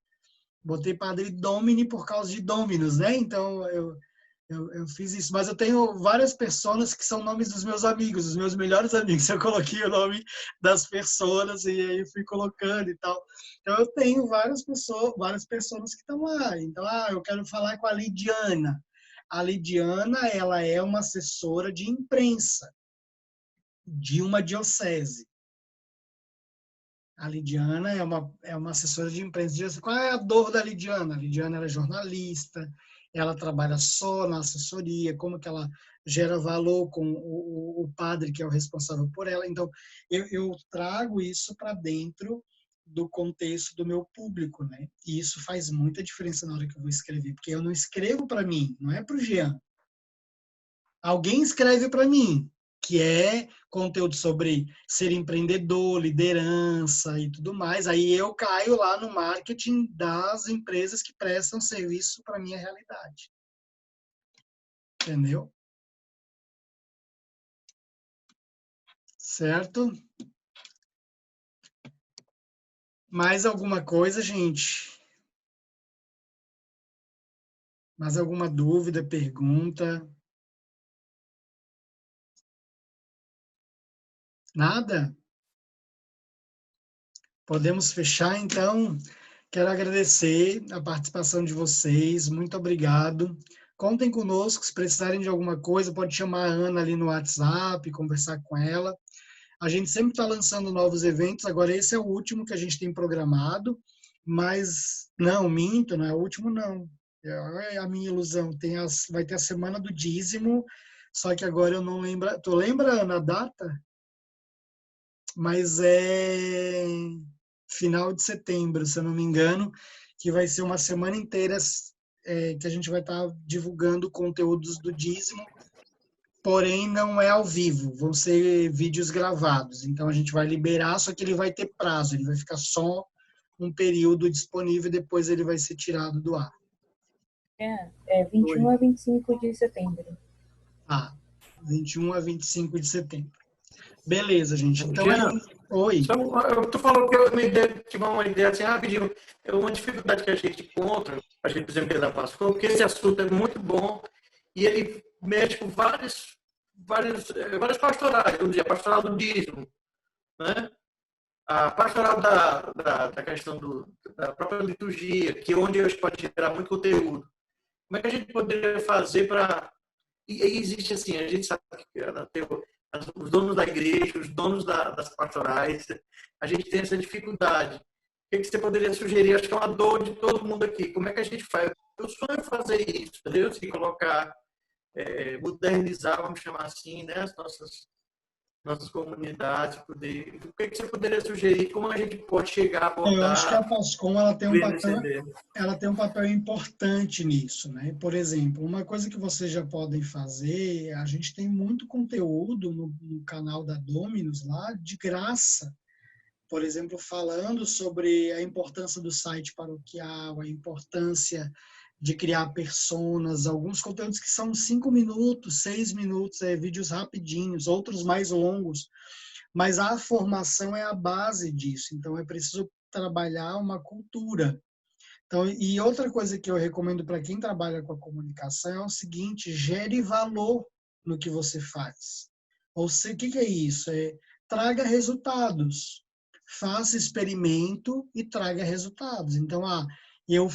Speaker 1: Botei Padre Domini por causa de Dominus, né? Então eu fiz isso. Mas eu tenho várias personas que são nomes dos meus amigos, dos meus melhores amigos. Eu coloquei o nome das personas e aí eu fui colocando e tal. Então eu tenho várias pessoas que estão lá. Então, eu quero falar com a Lidiana. A Lidiana, ela é uma assessora de imprensa de uma diocese. A Lidiana é uma assessora de imprensa. Qual é a dor da Lidiana? A Lidiana ela é jornalista, ela trabalha só na assessoria, como que ela gera valor com o padre que é o responsável por ela. Então, eu trago isso para dentro do contexto do meu público, né? E isso faz muita diferença na hora que eu vou escrever, porque eu não escrevo para mim, não é para o Jean. Alguém escreve para mim, que é conteúdo sobre ser empreendedor, liderança e tudo mais, aí eu caio lá no marketing das empresas que prestam serviço para a minha realidade. Entendeu? Certo? Mais alguma coisa, gente? Mais alguma dúvida, pergunta? Nada? Podemos fechar, então. Quero agradecer a participação de vocês. Muito obrigado. Contem conosco. Se precisarem de alguma coisa, pode chamar a Ana ali no WhatsApp, conversar com ela. A gente sempre está lançando novos eventos. Agora, esse é o último que a gente tem programado. Mas, não, minto, não é o último, não. É a minha ilusão. Vai ter a Semana do Dízimo, só que agora eu não lembro. Tu lembra, Ana, a data? Mas é final de setembro, se eu não me engano, que vai ser uma semana inteira que a gente vai estar divulgando conteúdos do dízimo, porém não é ao vivo, vão ser vídeos gravados. Então a gente vai liberar, só que ele vai ter prazo, ele vai ficar só um período disponível e depois ele vai ser tirado do ar.
Speaker 4: É 21 a 25 de setembro.
Speaker 1: 21 a 25 de setembro. Beleza, gente. Então,
Speaker 3: Jean,
Speaker 1: oi.
Speaker 3: Tu falou que eu tive uma ideia assim, rapidinho. É uma dificuldade que a gente encontra, a gente, por exemplo, da Pascoal, porque esse assunto é muito bom e ele mexe com várias pastorais. Vamos dizer, a pastoral do dízimo, né? A pastoral da questão da própria liturgia, que é onde hoje pode gerar muito conteúdo. Como é que a gente poderia fazer para... E existe assim, a gente sabe que os donos da igreja, os donos das pastorais, a gente tem essa dificuldade. O que você poderia sugerir? Acho que é uma dor de todo mundo aqui. Como é que a gente faz? Eu sonho fazer isso, entendeu? Se colocar, modernizar, vamos chamar assim, né? As nossas comunidades. O que você poderia sugerir? Como a gente pode chegar a abordar?
Speaker 1: Eu acho que a Pascom ela tem um papel importante nisso, né? Por exemplo, uma coisa que vocês já podem fazer, a gente tem muito conteúdo no canal da Dominus lá, de graça. Por exemplo, falando sobre a importância do site paroquial, a importância de criar personas, alguns conteúdos que são 5 minutos, 6 minutos, vídeos rapidinhos, outros mais longos, mas a formação é a base disso, então é preciso trabalhar uma cultura. Então, e outra coisa que eu recomendo para quem trabalha com a comunicação é o seguinte: gere valor no que você faz. Ou seja, o que é isso? Traga resultados. Faça experimento e traga resultados. Então, eu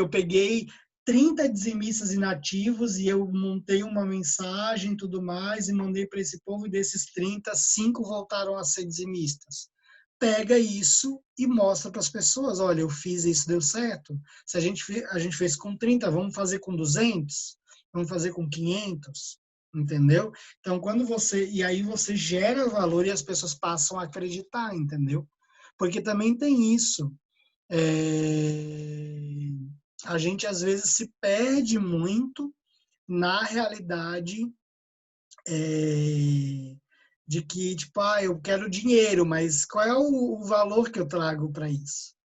Speaker 1: peguei 30 dizimistas inativos e eu montei uma mensagem e tudo mais e mandei para esse povo, e desses 30, 5 voltaram a ser dizimistas. Pega isso e mostra para as pessoas: olha, eu fiz isso, deu certo. Se a gente fez com 30, vamos fazer com 200? Vamos fazer com 500? Entendeu? Então, e aí você gera valor e as pessoas passam a acreditar, entendeu? Porque também tem isso. A gente, às vezes, se perde muito na realidade de que, tipo, eu quero dinheiro, mas qual é o valor que eu trago para isso?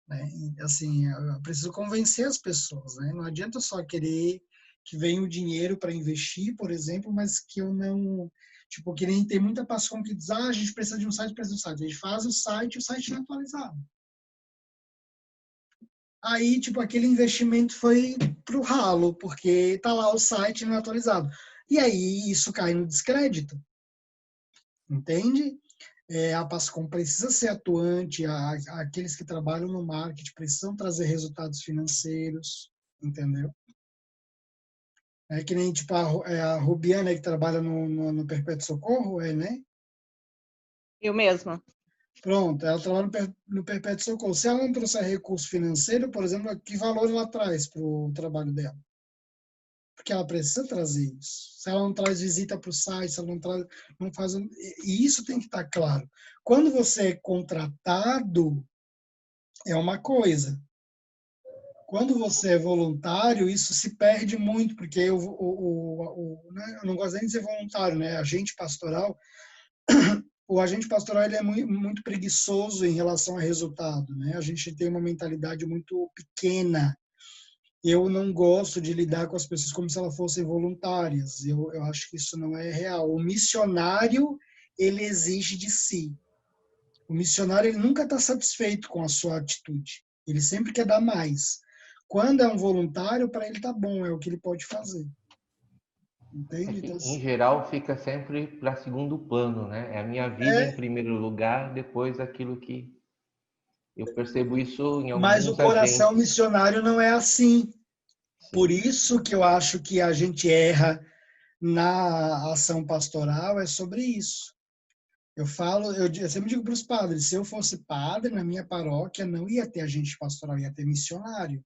Speaker 1: Né? Assim, eu preciso convencer as pessoas, né? Não adianta só querer que venha o dinheiro para investir, por exemplo, mas que eu não... Tipo, que nem tem muita paixão que diz: a gente precisa de um site, precisa de um site. A gente faz o site não é atualizado. Aí, tipo, aquele investimento foi pro ralo, porque tá lá o site não é atualizado. E aí isso cai no descrédito. Entende? A Pascom precisa ser atuante, aqueles que trabalham no marketing precisam trazer resultados financeiros, entendeu? É que nem tipo a Rubiana, que trabalha no Perpétuo Socorro, né?
Speaker 5: Eu mesma.
Speaker 1: Pronto, ela trabalha no Perpétuo Socorro. Se ela não trouxer recurso financeiro, por exemplo, que valor ela traz para o trabalho dela? Porque ela precisa trazer isso. Se ela não traz visita para o site, se ela não faz... E isso tem que estar claro. Quando você é contratado, é uma coisa. Quando você é voluntário, isso se perde muito, porque eu não gosto nem de ser voluntário, né? Agente pastoral, o agente pastoral ele é muito preguiçoso em relação a resultado, né? A gente tem uma mentalidade muito pequena. Eu não gosto de lidar com as pessoas como se elas fossem voluntárias. Eu acho que isso não é real. O missionário, ele exige de si. O missionário, ele nunca está satisfeito com a sua atitude. Ele sempre quer dar mais. Quando é um voluntário, para ele tá bom, é o que ele pode fazer. Entende? Então,
Speaker 2: Em geral, fica sempre para segundo plano, né? É a minha vida em primeiro lugar, depois aquilo que eu percebo isso em
Speaker 1: mas o
Speaker 2: alguns
Speaker 1: coração
Speaker 2: agentes.
Speaker 1: missionário não é assim. Por
Speaker 2: Sim.
Speaker 1: isso que eu acho que a gente erra na ação pastoral, é sobre isso. Eu sempre digo para os padres, se eu fosse padre, na minha paróquia não ia ter agente pastoral, ia ter missionário.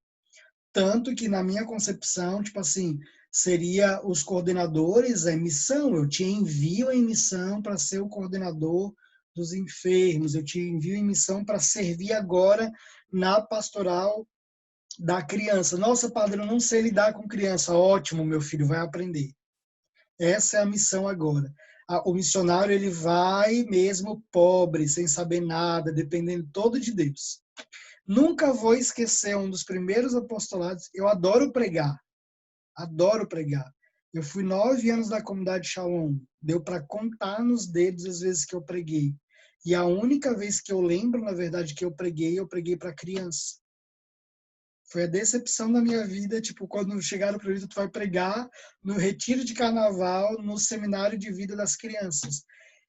Speaker 1: Tanto que na minha concepção, tipo assim, seria os coordenadores em missão, eu te envio em missão para ser o coordenador dos enfermos, eu te envio em missão para servir agora na pastoral da criança. Nossa, padre, eu não sei lidar com criança. Ótimo, meu filho, vai aprender. Essa é a missão agora. O missionário, ele vai mesmo pobre, sem saber nada, dependendo todo de Deus. Nunca vou esquecer um dos primeiros apostolados. Eu adoro pregar. Adoro pregar. Eu fui 9 anos na comunidade Shalom. Deu para contar nos dedos as vezes que eu preguei. E a única vez que eu lembro, na verdade, que eu preguei para criança. Foi a decepção da minha vida, tipo, quando chegaram para mim, tu vai pregar no retiro de carnaval, no seminário de vida das crianças.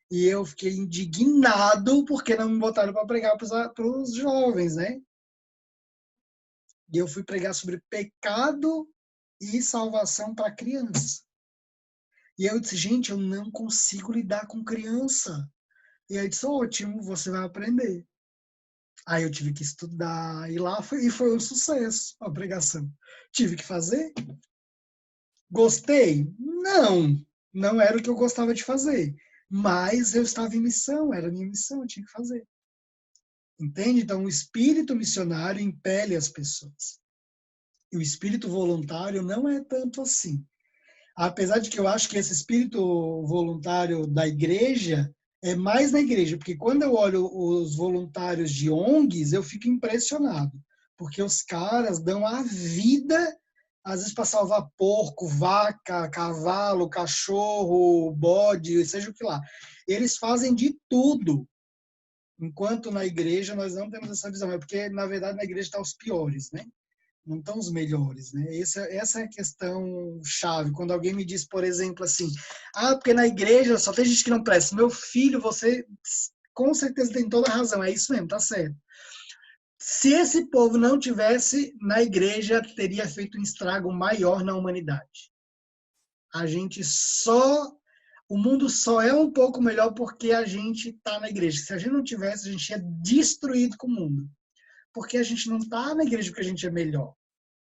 Speaker 1: E eu fiquei indignado porque não me botaram para pregar para os jovens, né? E eu fui pregar sobre pecado e salvação para criança. E eu disse, gente, eu não consigo lidar com criança. E aí disse, ótimo, você vai aprender. Aí eu tive que estudar, e lá foi um sucesso a pregação. Tive que fazer. Gostei? Não, não era o que eu gostava de fazer. Mas eu estava em missão, era a minha missão, eu tinha que fazer. Entende? Então, o espírito missionário impele as pessoas. E o espírito voluntário não é tanto assim. Apesar de que eu acho que esse espírito voluntário da igreja é mais na igreja, porque quando eu olho os voluntários de ONGs, eu fico impressionado, porque os caras dão a vida, às vezes para salvar porco, vaca, cavalo, cachorro, bode, seja o que lá. Eles fazem de tudo, enquanto na igreja nós não temos essa visão, é porque, na verdade, na igreja estão os piores, né? Não estão os melhores, né? Essa é a questão chave. Quando alguém me diz, por exemplo, assim, porque na igreja só tem gente que não presta. Meu filho, você com certeza tem toda a razão, é isso mesmo, tá certo. Se esse povo não tivesse na igreja, teria feito um estrago maior na humanidade. O mundo só é um pouco melhor porque a gente está na igreja. Se a gente não tivesse, a gente ia destruído com o mundo. Porque a gente não está na igreja porque a gente é melhor.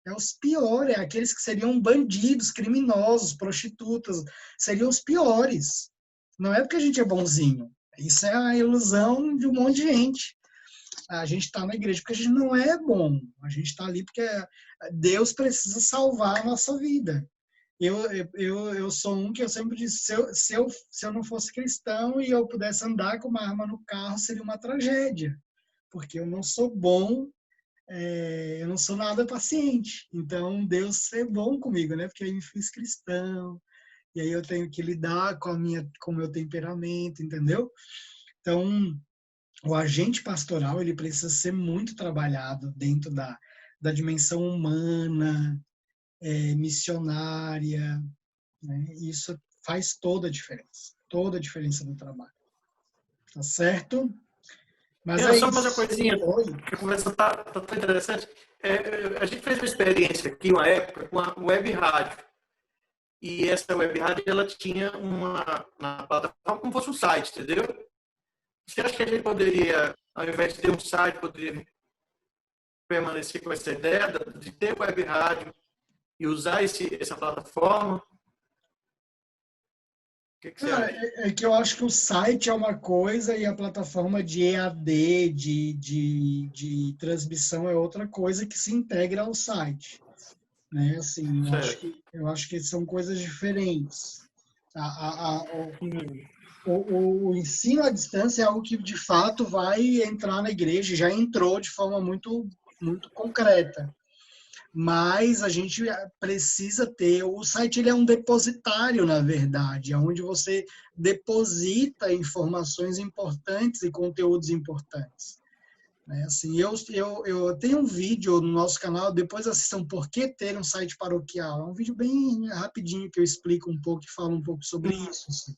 Speaker 1: É os piores, é aqueles que seriam bandidos, criminosos, prostitutas, seriam os piores. Não é porque a gente é bonzinho. Isso é a ilusão de um monte de gente. A gente está na igreja porque a gente não é bom. A gente está ali porque Deus precisa salvar a nossa vida. Eu sou um que eu sempre disse, se eu não fosse cristão e eu pudesse andar com uma arma no carro, seria uma tragédia. Porque eu não sou bom, eu não sou nada paciente. Então, Deus é bom comigo, né? Porque eu me fiz cristão, e aí eu tenho que lidar com o meu temperamento, entendeu? Então, o agente pastoral, ele precisa ser muito trabalhado dentro da dimensão humana, missionária, né? Isso faz toda a diferença no trabalho. Tá certo? Mas é
Speaker 3: Só mais uma
Speaker 1: isso.
Speaker 3: coisinha, que a conversa está tão interessante. A gente fez uma experiência aqui, uma época, com a web rádio. E essa web rádio, ela tinha na plataforma como fosse um site, entendeu? Você acha que a gente poderia, ao invés de ter um site, poderia permanecer com essa ideia de ter web rádio e usar essa plataforma? O que você acha?
Speaker 1: É que eu acho que o site é uma coisa e a plataforma de EAD, de transmissão é outra coisa que se integra ao site. Né? Assim, eu acho que são coisas diferentes. o ensino à distância é algo que, de fato, vai entrar na igreja, já entrou de forma muito, muito concreta. Mas a gente precisa ter, o site ele é um depositário, na verdade, onde você deposita informações importantes e conteúdos importantes. Né? Assim, eu tenho um vídeo no nosso canal, depois assistam Por que Ter um Site Paroquial. É um vídeo bem rapidinho que eu explico um pouco e falo um pouco sobre isso. Assim.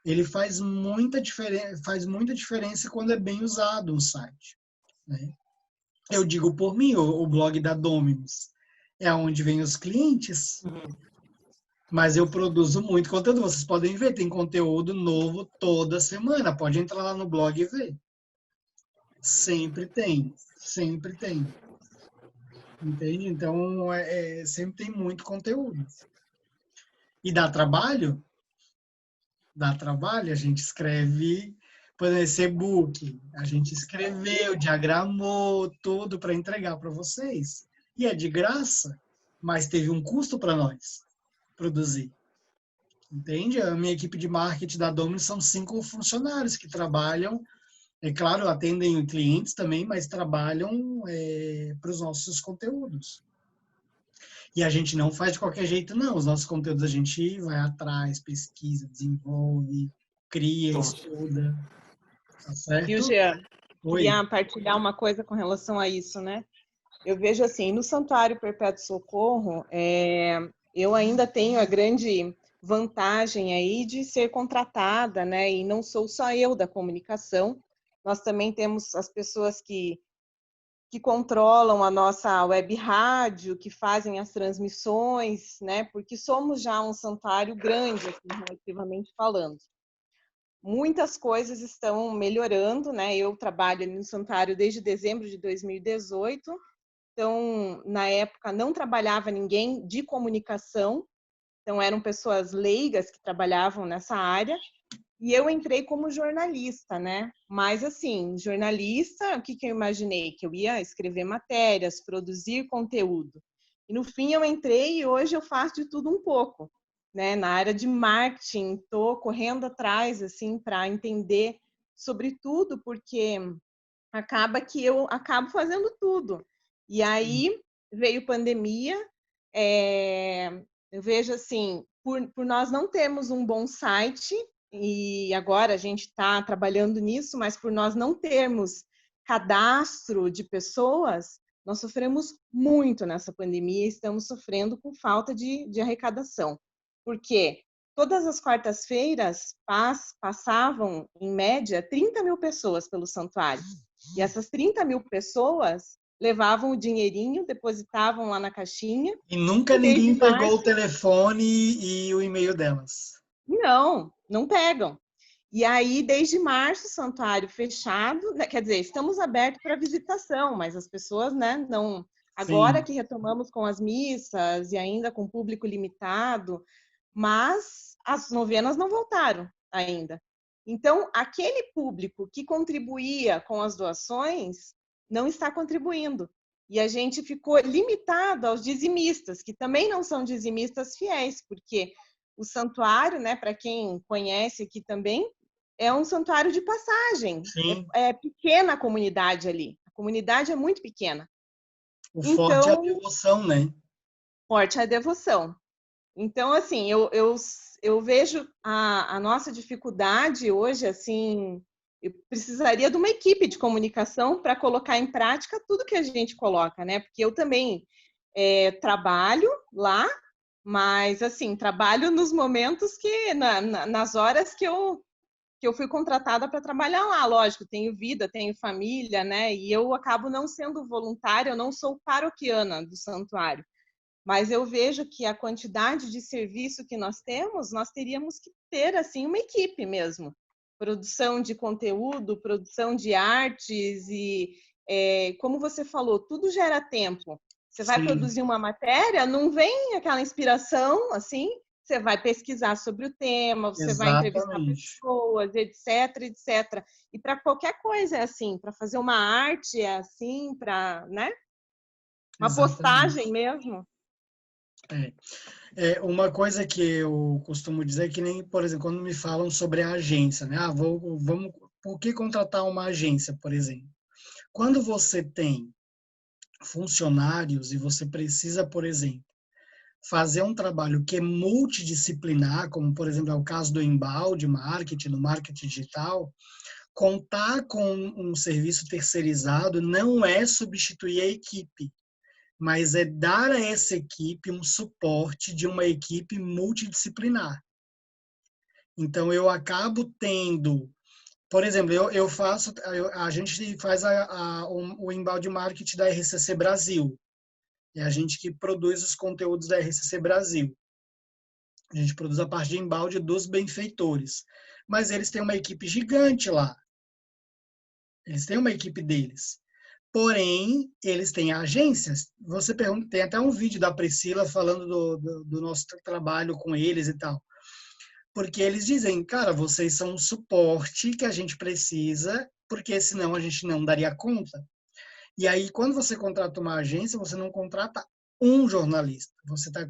Speaker 1: Ele faz muita diferença quando é bem usado um site. Né? Eu digo por mim, o blog da Dominus é onde vem os clientes, mas eu produzo muito conteúdo. Vocês podem ver, tem conteúdo novo toda semana. Pode entrar lá no blog e ver. Sempre tem, sempre tem. Entende? Então, sempre tem muito conteúdo. E dá trabalho? Dá trabalho, a gente escreve, por exemplo, esse e-book, a gente escreveu, diagramou tudo para entregar para vocês. E é de graça, mas teve um custo para nós produzir. Entende? A minha equipe de marketing da Dominus são 5 funcionários que trabalham, é claro, atendem clientes também, mas trabalham para os nossos conteúdos. E a gente não faz de qualquer jeito, não. Os nossos conteúdos a gente vai atrás, pesquisa, desenvolve, cria, estuda. Tá certo?
Speaker 5: E o Jean,
Speaker 1: Oi.
Speaker 5: queria partilhar uma coisa com relação a isso, né? Eu vejo assim, no Santuário Perpétuo Socorro, eu ainda tenho a grande vantagem aí de ser contratada, né? E não sou só eu da comunicação. Nós também temos as pessoas que controlam a nossa web rádio, que fazem as transmissões, né? Porque somos já um santuário grande, assim, relativamente falando. Muitas coisas estão melhorando, né? Eu trabalho no santuário desde dezembro de 2018, então, na época, não trabalhava ninguém de comunicação, então eram pessoas leigas que trabalhavam nessa área, e eu entrei como jornalista, né? Mas, assim, jornalista, o que eu imaginei? Que eu ia escrever matérias, produzir conteúdo. E, no fim, eu entrei e hoje eu faço de tudo um pouco, né? Na área de marketing, estou correndo atrás, assim, para entender sobre tudo, porque acaba que eu acabo fazendo tudo. E aí veio pandemia, eu vejo assim, por nós não termos um bom site, e agora a gente está trabalhando nisso, mas por nós não termos cadastro de pessoas, nós sofremos muito nessa pandemia e estamos sofrendo com falta de arrecadação. Por quê? Todas as quartas-feiras passavam, em média, 30 mil pessoas pelo santuário. E essas 30 mil pessoas levavam o dinheirinho, depositavam lá na caixinha.
Speaker 1: E nunca ninguém pegou o telefone e o e-mail delas.
Speaker 5: Não pegam. E aí, desde março, o santuário fechado, né? Quer dizer, estamos abertos para visitação, mas as pessoas, né, não... Agora que retomamos com as missas e ainda com público limitado, mas as novenas não voltaram ainda. Então, aquele público que contribuía com as doações não está contribuindo. E a gente ficou limitado aos dizimistas, que também não são dizimistas fiéis, porque o santuário, né, para quem conhece aqui também, é um santuário de passagem. É pequena a comunidade ali. A comunidade é muito pequena.
Speaker 1: Forte é a devoção, né?
Speaker 5: Forte é a devoção. Então, assim, eu vejo a nossa dificuldade hoje, assim, eu precisaria de uma equipe de comunicação para colocar em prática tudo que a gente coloca, né? Porque eu também trabalho lá, mas, assim, trabalho nos momentos que, nas horas que eu fui contratada para trabalhar lá. Lógico, tenho vida, tenho família, né? E eu acabo não sendo voluntária, eu não sou paroquiana do santuário. Mas eu vejo que a quantidade de serviço que nós temos, nós teríamos que ter, assim, uma equipe mesmo. Produção de conteúdo, produção de artes e, como você falou, tudo gera tempo. Você vai produzir uma matéria, não vem aquela inspiração, assim, você vai pesquisar sobre o tema, você vai entrevistar pessoas, etc, etc. E para qualquer coisa é assim, para fazer uma arte é assim, para, né? Uma postagem mesmo.
Speaker 1: Uma coisa que eu costumo dizer é que nem, por exemplo, quando me falam sobre a agência, né? Por que contratar uma agência, por exemplo? Quando você tem funcionários e você precisa, por exemplo, fazer um trabalho que é multidisciplinar, como, por exemplo, é o caso do embalde marketing, do marketing digital, contar com um serviço terceirizado não é substituir a equipe, mas é dar a essa equipe um suporte de uma equipe multidisciplinar. Então, eu acabo tendo, por exemplo, a gente faz o embalde marketing da RCC Brasil. É a gente que produz os conteúdos da RCC Brasil. A gente produz a parte de embalde dos benfeitores. Mas eles têm uma equipe gigante lá. Eles têm uma equipe deles. Porém, eles têm agências. Você pergunta, tem até um vídeo da Priscila falando do nosso trabalho com eles e tal. Porque eles dizem, cara, vocês são um suporte que a gente precisa, porque senão a gente não daria conta. E aí, quando você contrata uma agência, você não contrata um jornalista,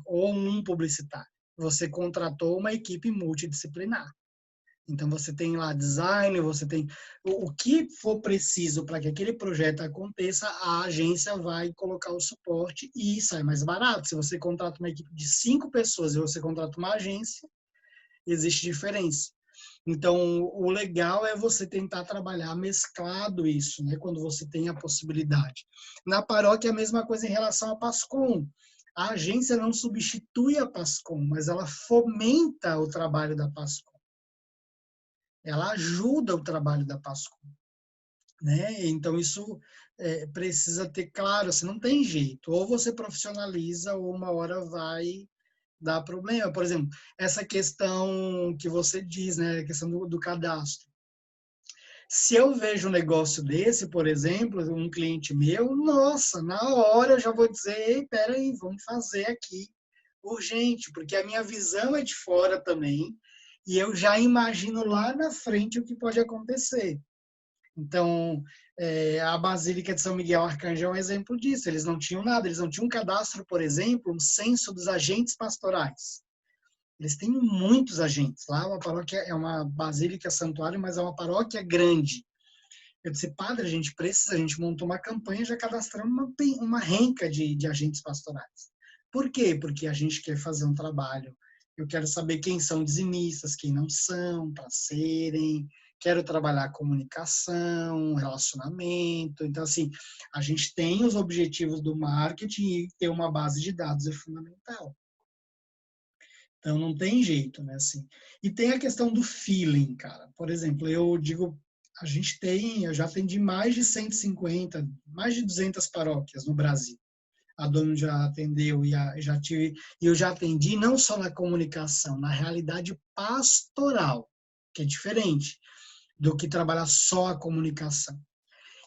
Speaker 1: ou um publicitário. Você contratou uma equipe multidisciplinar. Então, você tem lá design, você tem o que for preciso para que aquele projeto aconteça, a agência vai colocar o suporte e sai mais barato. Se você contrata uma equipe de 5 pessoas e você contrata uma agência, existe diferença. Então, o legal é você tentar trabalhar mesclado isso, né, quando você tem a possibilidade. Na paróquia, a mesma coisa em relação à PASCOM. A agência não substitui a PASCOM, mas ela fomenta o trabalho da PASCOM. Ela ajuda o trabalho da PASCOM, né? Então, isso precisa ter claro, assim, não tem jeito. Ou você profissionaliza, ou uma hora vai dar problema. Por exemplo, essa questão que você diz, né, a questão do cadastro. Se eu vejo um negócio desse, por exemplo, um cliente meu, nossa, na hora eu já vou dizer, ei, peraí, vamos fazer aqui, urgente, porque a minha visão é de fora também, e eu já imagino lá na frente o que pode acontecer. Então, a Basílica de São Miguel Arcanjo é um exemplo disso. Eles não tinham nada, eles não tinham um cadastro, por exemplo, um censo dos agentes pastorais. Eles têm muitos agentes. Lá uma paróquia é uma basílica santuário, mas é uma paróquia grande. Eu disse, padre, a gente montou uma campanha já cadastrando uma renca de agentes pastorais. Por quê? Porque a gente quer fazer um trabalho. Eu quero saber quem são dizimistas, quem não são, para serem. Quero trabalhar comunicação, relacionamento. Então, assim, a gente tem os objetivos do marketing e ter uma base de dados é fundamental. Então, não tem jeito, né? Assim. E tem a questão do feeling, cara. Por exemplo, eu digo, eu já atendi mais de 150, mais de 200 paróquias no Brasil. A dona já atendeu e eu já atendi não só na comunicação, na realidade pastoral, que é diferente do que trabalhar só a comunicação.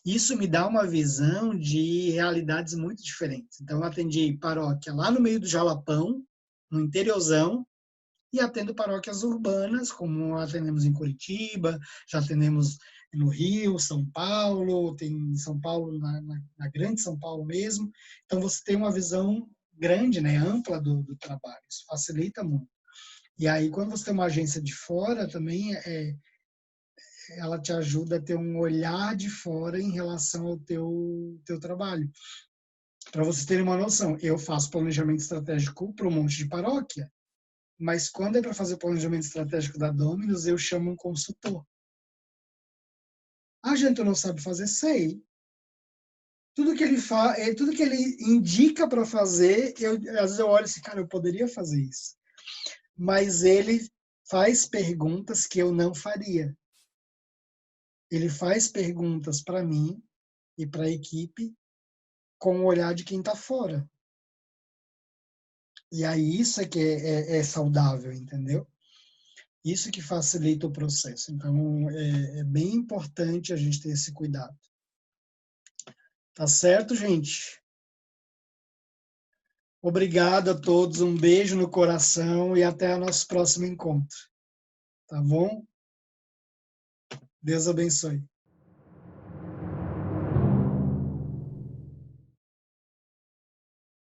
Speaker 1: Isso me dá uma visão de realidades muito diferentes. Então, eu atendi paróquia lá no meio do Jalapão, no interiorzão, e atendo paróquias urbanas, como atendemos em Curitiba, já atendemos no Rio, São Paulo, tem em São Paulo, na grande São Paulo mesmo. Então, você tem uma visão grande, né, ampla do trabalho. Isso facilita muito. E aí, quando você tem uma agência de fora, também ela te ajuda a ter um olhar de fora em relação ao teu trabalho. Para vocês terem uma noção, eu faço planejamento estratégico para um monte de paróquia, mas quando é para fazer o planejamento estratégico da Dominus, eu chamo um consultor. A gente não sabe fazer, sei. Tudo que ele indica para fazer, às vezes eu olho assim, cara, eu poderia fazer isso. Mas ele faz perguntas que eu não faria. Ele faz perguntas para mim e para a equipe com o olhar de quem está fora. E aí isso é que é saudável, entendeu? Isso que facilita o processo. Então, é bem importante a gente ter esse cuidado. Tá certo, gente? Obrigado a todos, um beijo no coração e até o nosso próximo encontro. Tá bom? Deus abençoe.